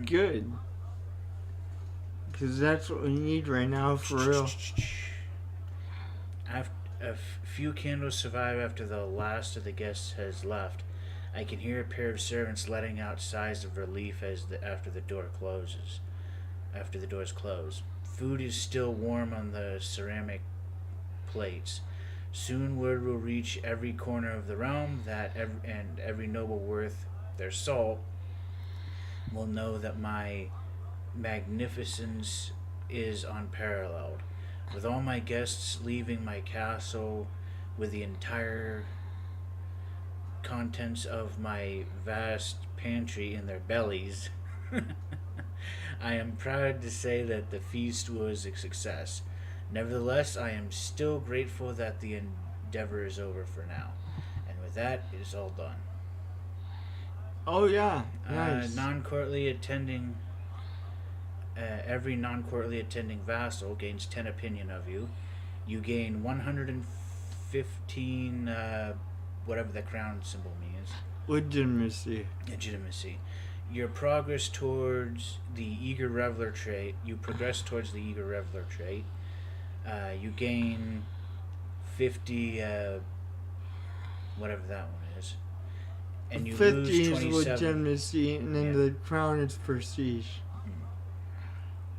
Good. Because that's what we need right now, for real. A few candles survive after the last of the guests has left. I can hear a pair of servants letting out sighs of relief after the door closes. After the doors close. Food is still warm on the ceramic plates. Soon word will reach every corner of the realm that every noble worth their salt will know that my magnificence is unparalleled. With all my guests leaving my castle with the entire contents of my vast pantry in their bellies, I am proud to say that the feast was a success. Nevertheless, I am still grateful that the endeavor is over for now. And with that, it is all done. Oh yeah. Nice. Every non-courtly attending vassal gains 10 opinion of you. You gain 115, whatever the crown symbol means. Legitimacy. Your progress towards the eager reveler trait. You progress towards the eager reveler trait. You gain 50, whatever that one is. And you 50 lose is 27. legitimacy, and then the crown is prestige.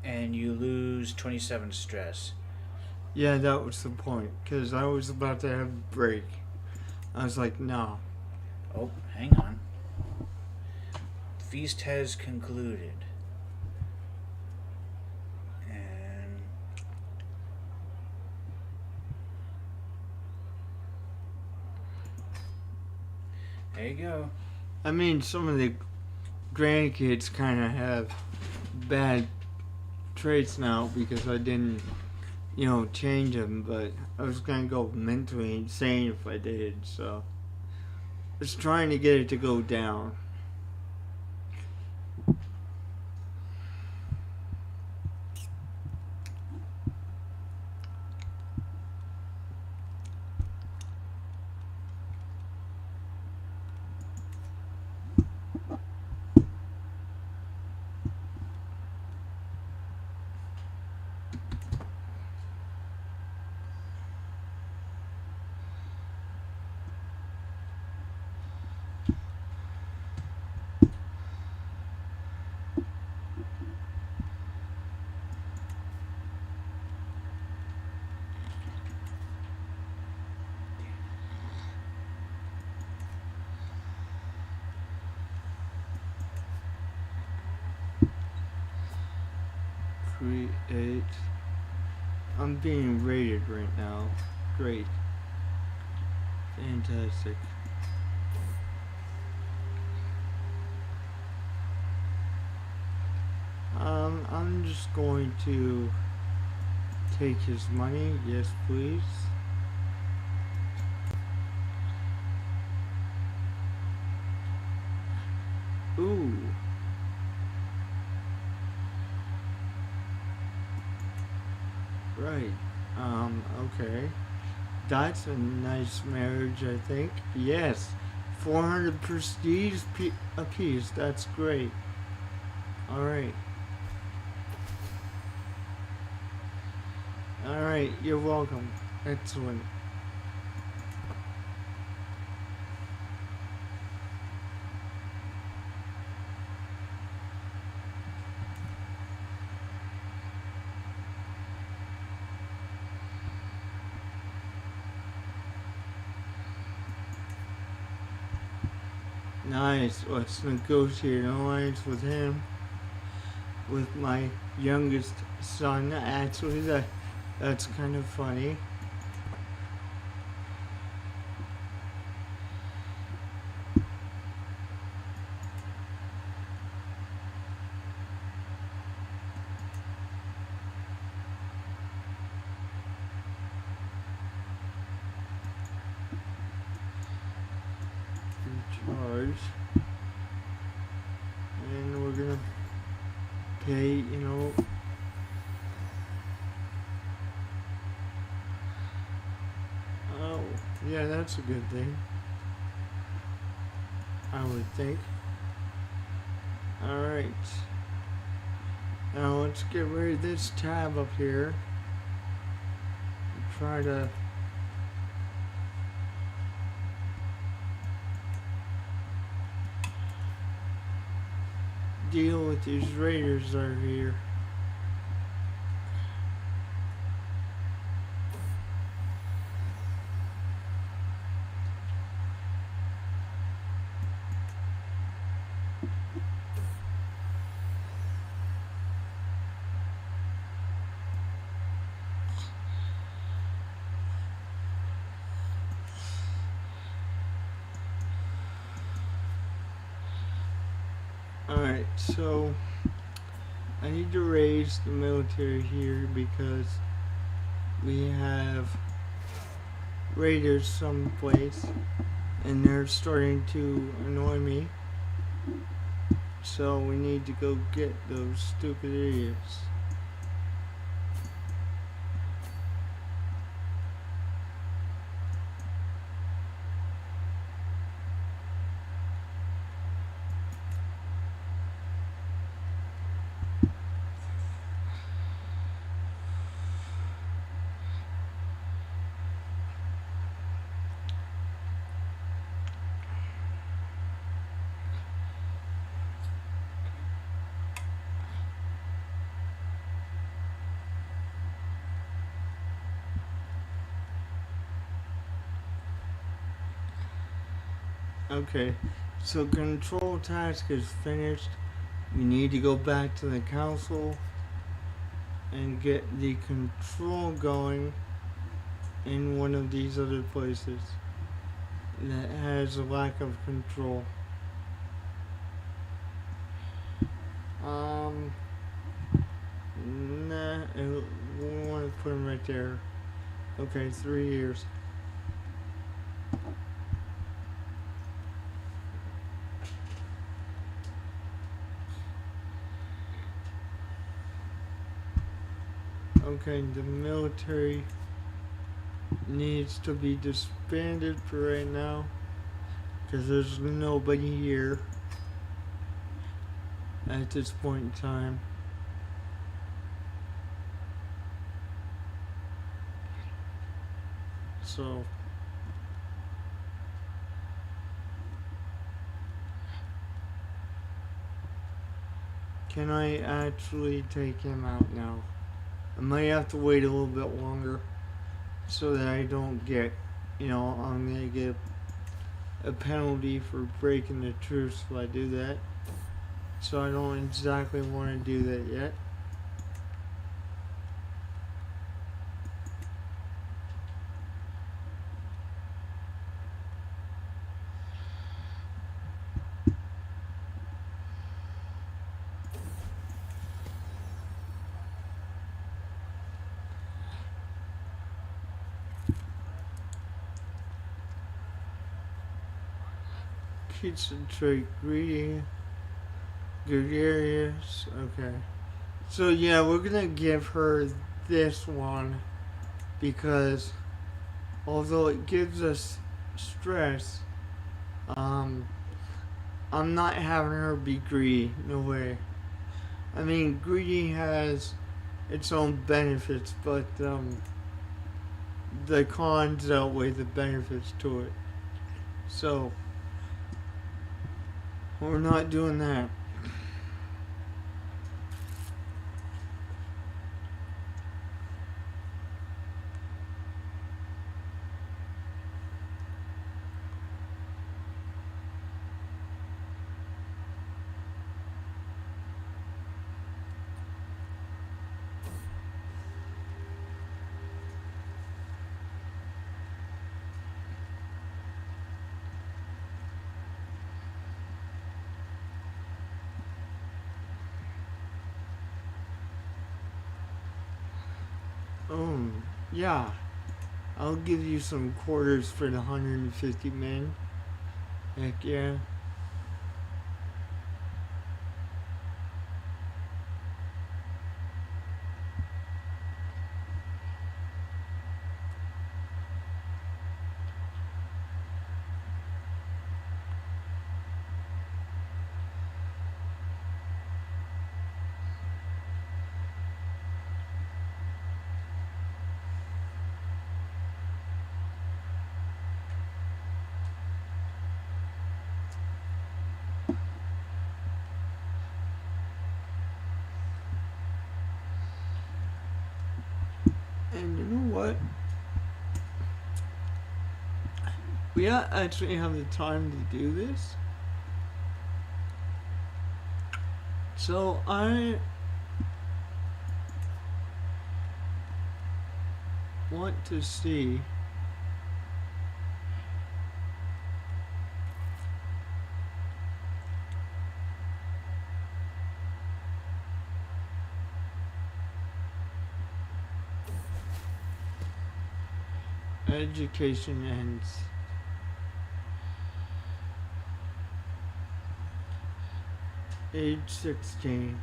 And you lose 27 stress. Yeah, that was the point. Because I was about to have a break. I was like, no. Oh, hang on. The feast has concluded. And there you go. I mean, some of the grandkids kind of have bad traits now because I didn't, change them, but I was going to go mentally insane if I did, so I was trying to get it to go down. create. I'm being rated right now. Great. Fantastic. I'm just going to take his money. Yes, please. Ooh. Right. Okay. That's a nice marriage, I think. Yes. 400 prestige apiece. That's great. Alright. Alright, you're welcome. Excellent. Nice. Let's negotiate an alliance with him. With my youngest son. Actually, that's kind of funny. Charge. And we're gonna pay, you know. Oh, yeah, that's a good thing. I would think. Alright. Now let's get rid of this tab up here. Try to deal with these raiders that are here. Alright, so I need to raise the military here because we have raiders someplace and they're starting to annoy me. So we need to go get those stupid idiots. Okay, so control task is finished. We need to go back to the council and get the control going in one of these other places that has a lack of control. Nah, we want to put him right there. Okay, 3 years. Okay, the military needs to be disbanded for right now because there's nobody here at this point in time. So can I actually take him out now? I might have to wait a little bit longer so that I don't get, you know, I'm gonna get a penalty for breaking the truce if I do that. So I don't exactly want to do that yet. concentrate, greedy, gregarious. Okay. So yeah, we're gonna give her this one because although it gives us stress, um, I'm not having her be greedy. No way. I mean, greedy has its own benefits, but the cons outweigh the benefits to it. So we're not doing that. Oh, yeah. I'll give you some quarters for the 150 men. Heck yeah. And you know what? We actually have the time to do this. So I want to see education ends. Age 16.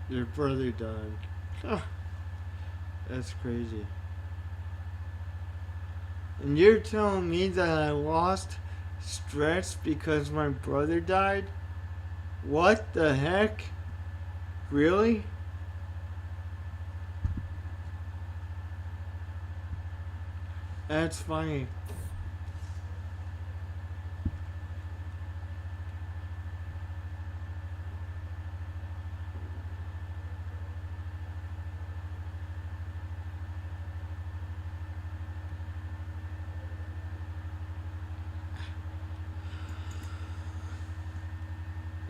Your brother died. Huh, that's crazy. And you're telling me that I lost stress because my brother died? What the heck? Really? That's funny.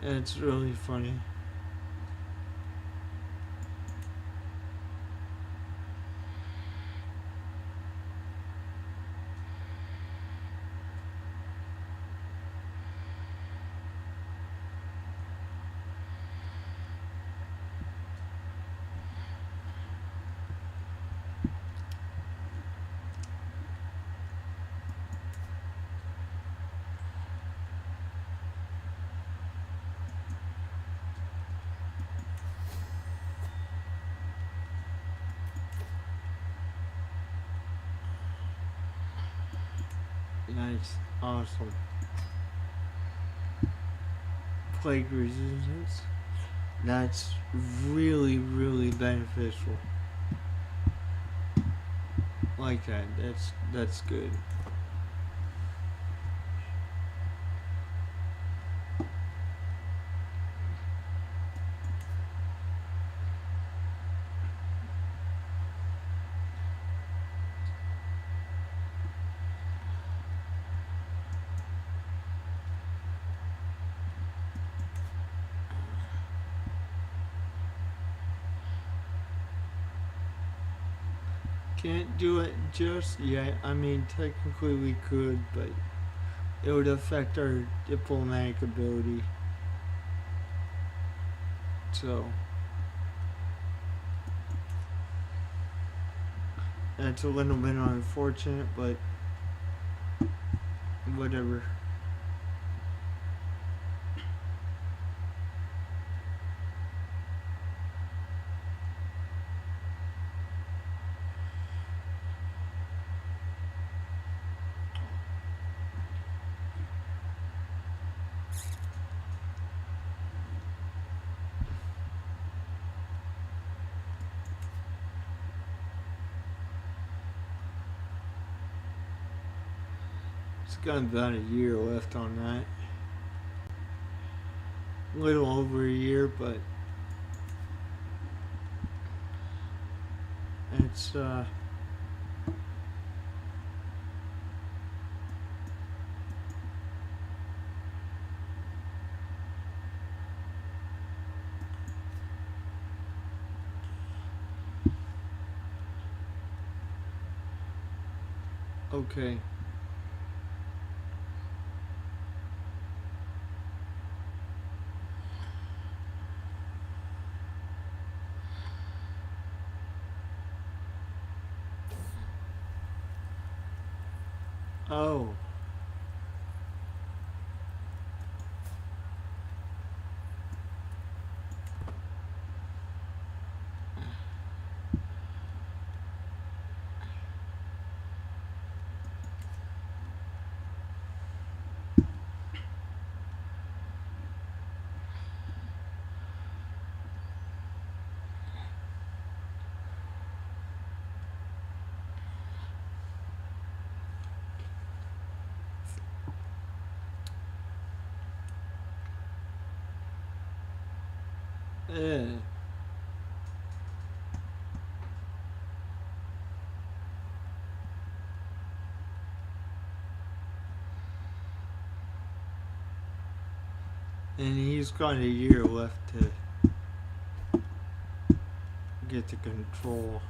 It's really funny. Nice. Awesome. Plague resistance. That's really, really beneficial. Like that. That's good. Can't do it just yet. I mean, technically we could, but it would affect our diplomatic ability. So that's a little bit unfortunate, but whatever. It's got about a year left on that. A little over a year, but it's okay. Oh. Eh. And he's got a year left to get the control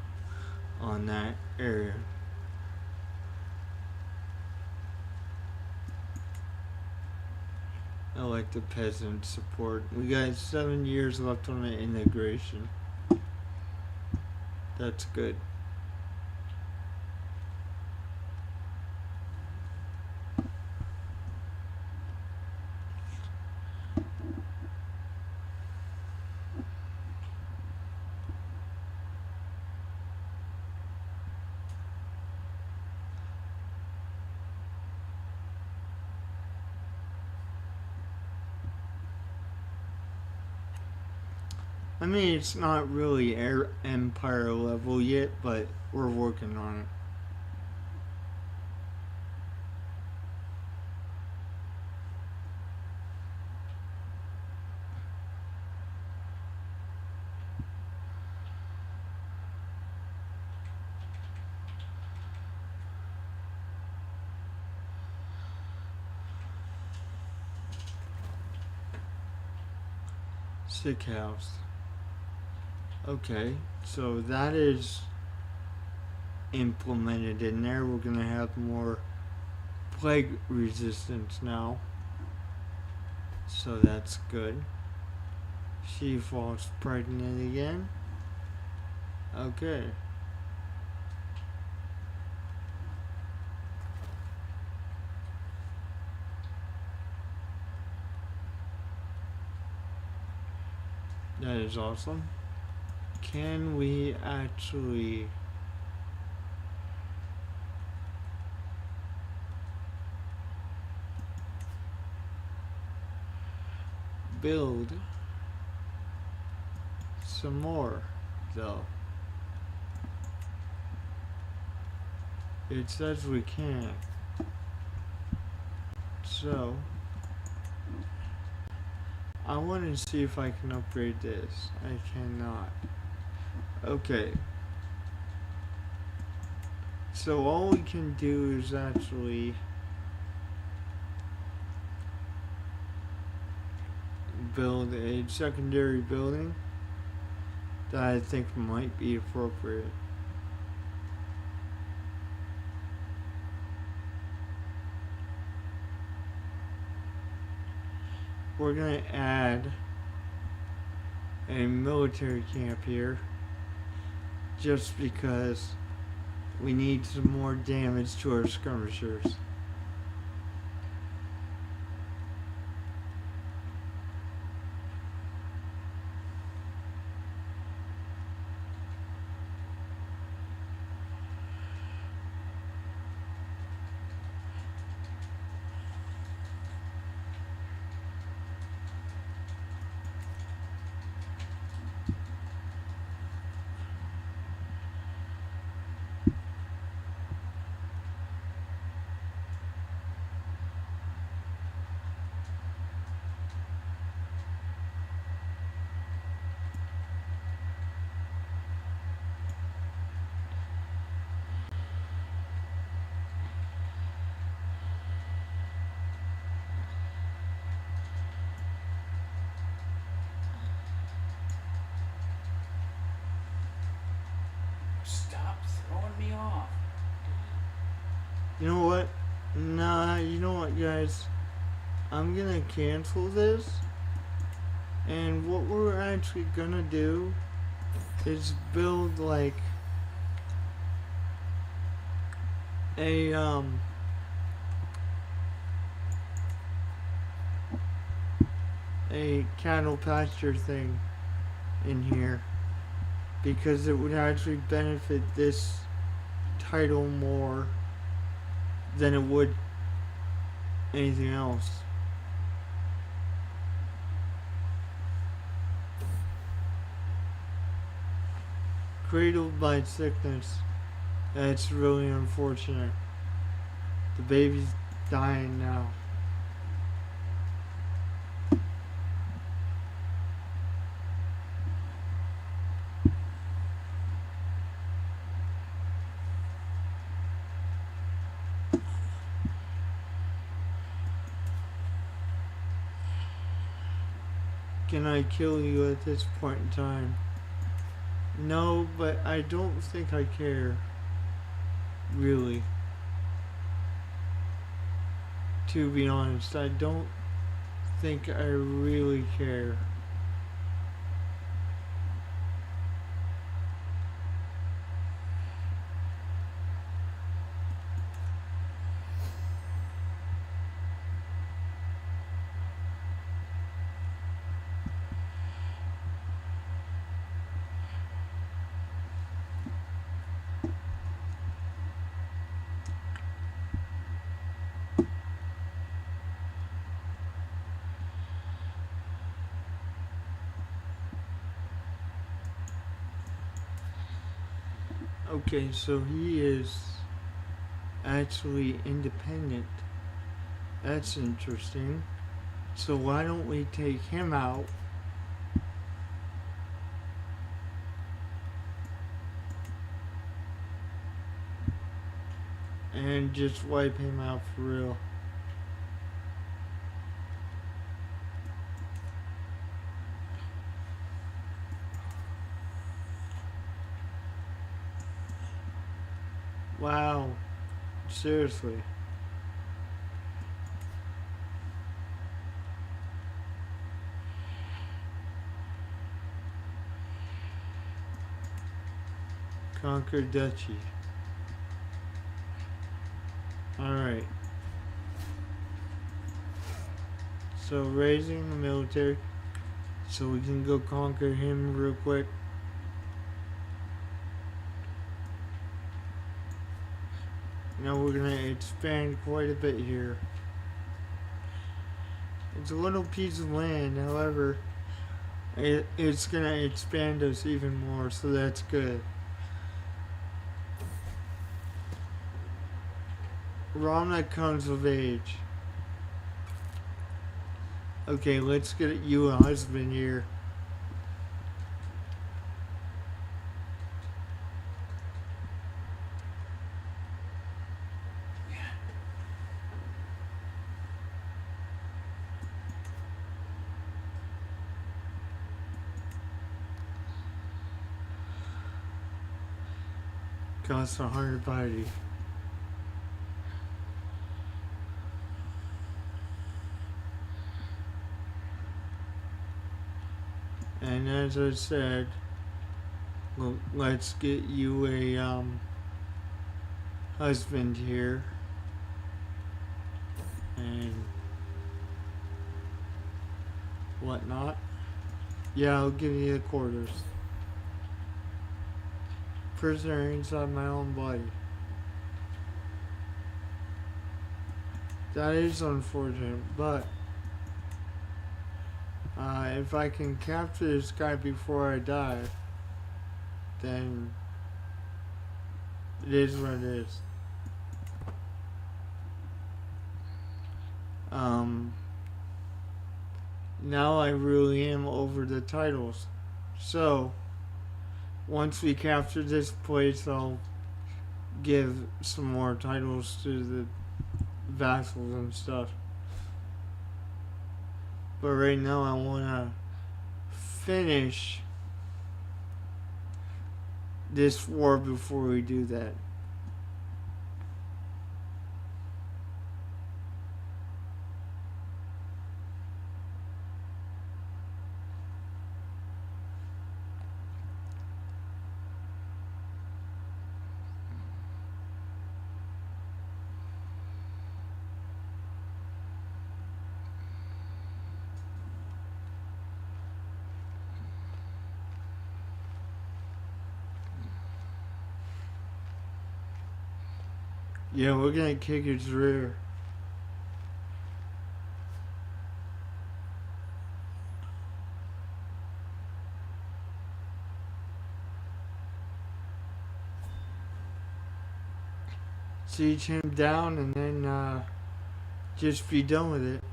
on that area. I like the peasant support. We got 7 years left on the integration. That's good. I mean, it's not really empire level yet, but we're working on it. Sick house. Okay, so that is implemented in there. We're gonna have more plague resistance now. So that's good. She falls pregnant again. Okay. That is awesome. Can we actually build some more though? It says we can. So I want to see if I can upgrade this. I cannot. Okay. So all we can do is actually build a secondary building that I think might be appropriate. we're gonna add a military camp here just because we need some more damage to our skirmishers. Stop throwing me off. You know what? Nah, you know what, guys? I'm gonna cancel this, and what we're actually gonna do is build like a cattle pasture thing in here because it would actually benefit this title more than it would anything else. Cradled by sickness. That's really unfortunate. The baby's dying now. Can I kill you at this point in time? No, but I don't think I care. Really. To be honest, I don't think I really care. Okay, so he is actually independent. That's interesting. So why don't we take him out? And just wipe him out for real. Wow. Seriously. Conquer Duchy. Alright. So raising the military so we can go conquer him real quick. Now we're gonna expand quite a bit here. It's a little piece of land, however, it's gonna expand us even more, so that's good. Rana comes of age. Okay, let's get you a husband here. Costs 100 body. as I said, let's get you a husband here, and whatnot. Yeah, I'll give you the quarters. Prisoner inside my own body. That is unfortunate, but if I can capture this guy before I die, then it is what it is. Now I really am over the titles. So, once we capture this place, I'll give some more titles to the vassals and stuff. But right now I want to finish this war before we do that. Yeah, we're gonna kick its rear. Siege him down and then just be done with it.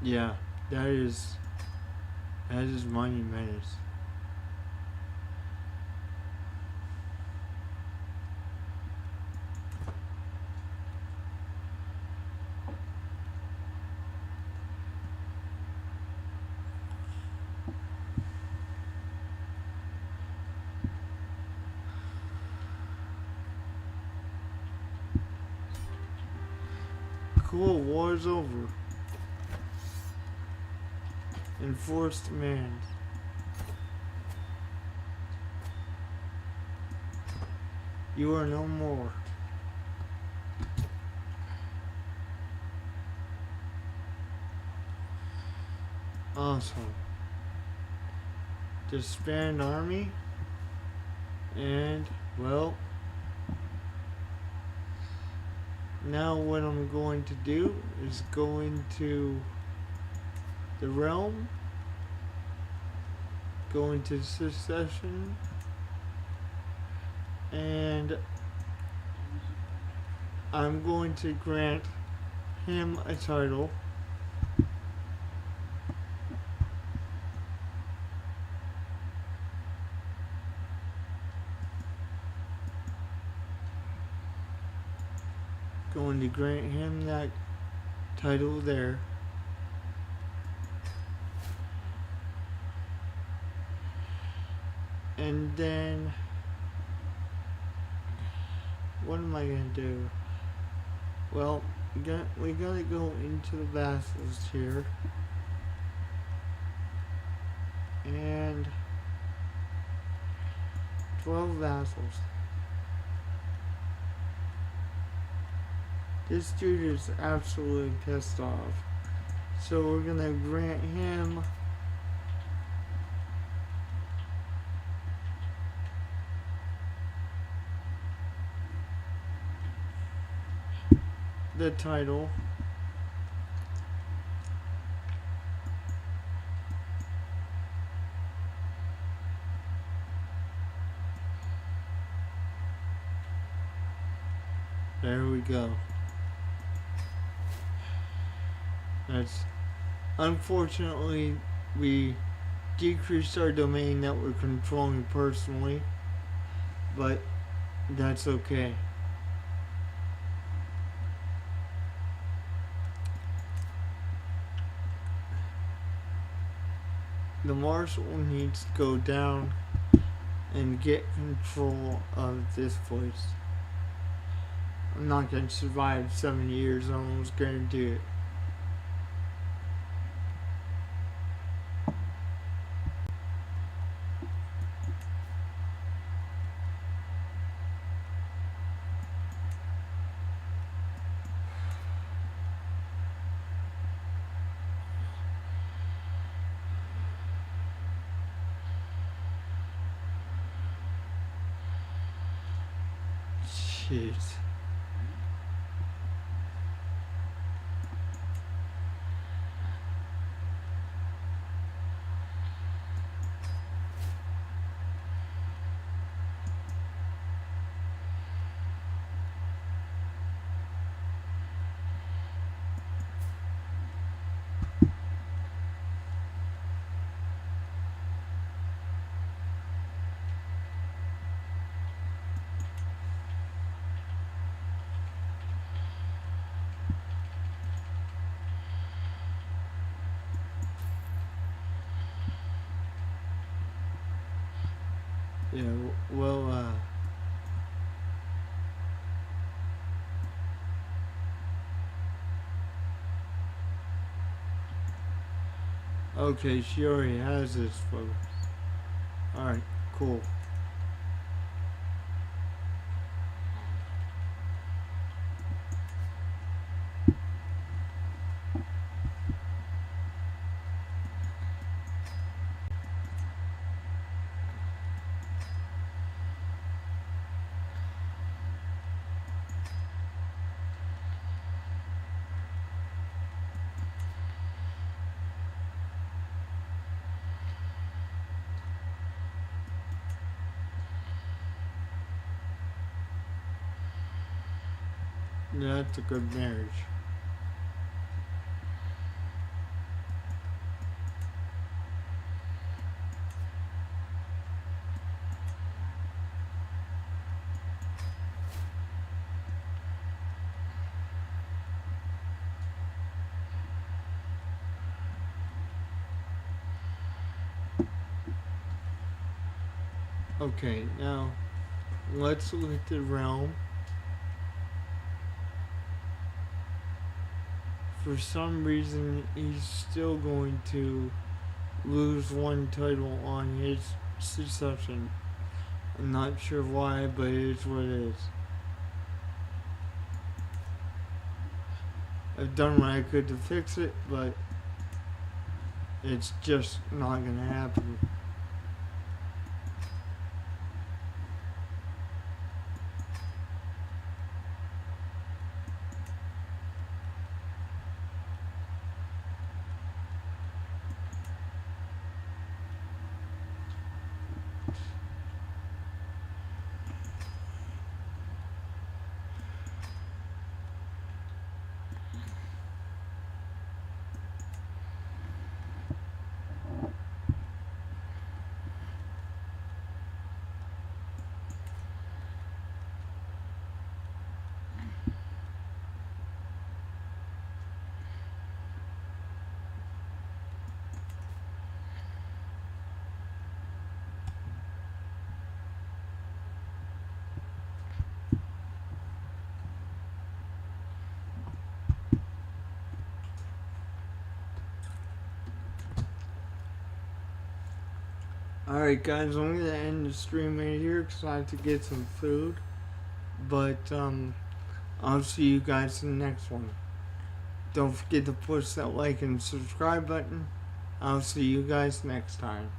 Yeah, that is money menace. Cool, war's over. Enforce demands. You are no more. Awesome. Disband army. And, well, now what I'm going to do is go into the realm, go into succession, and I'm going to grant him a title. Going to grant him that title there. And then, what am I going to do? Well, we gotta go into the vassals here. And 12 vassals. This dude is absolutely pissed off. So we're gonna grant him the title. There we go. That's unfortunately we decreased our domain that we're controlling personally, but that's okay. The marshal needs to go down and get control of this place. I'm not gonna survive 7 years, I'm almost gonna do it. Shit. Yeah, well, okay, she already has this photo. Alright, cool. That's a good marriage. Okay, now let's look at the realm. For some reason, he's still going to lose one title on his succession. I'm not sure why, but it is what it is. I've done what I could to fix it, but it's just not gonna happen. Alright, guys, I'm gonna end the stream right here because I have to get some food. But, I'll see you guys in the next one. Don't forget to push that like and subscribe button. I'll see you guys next time.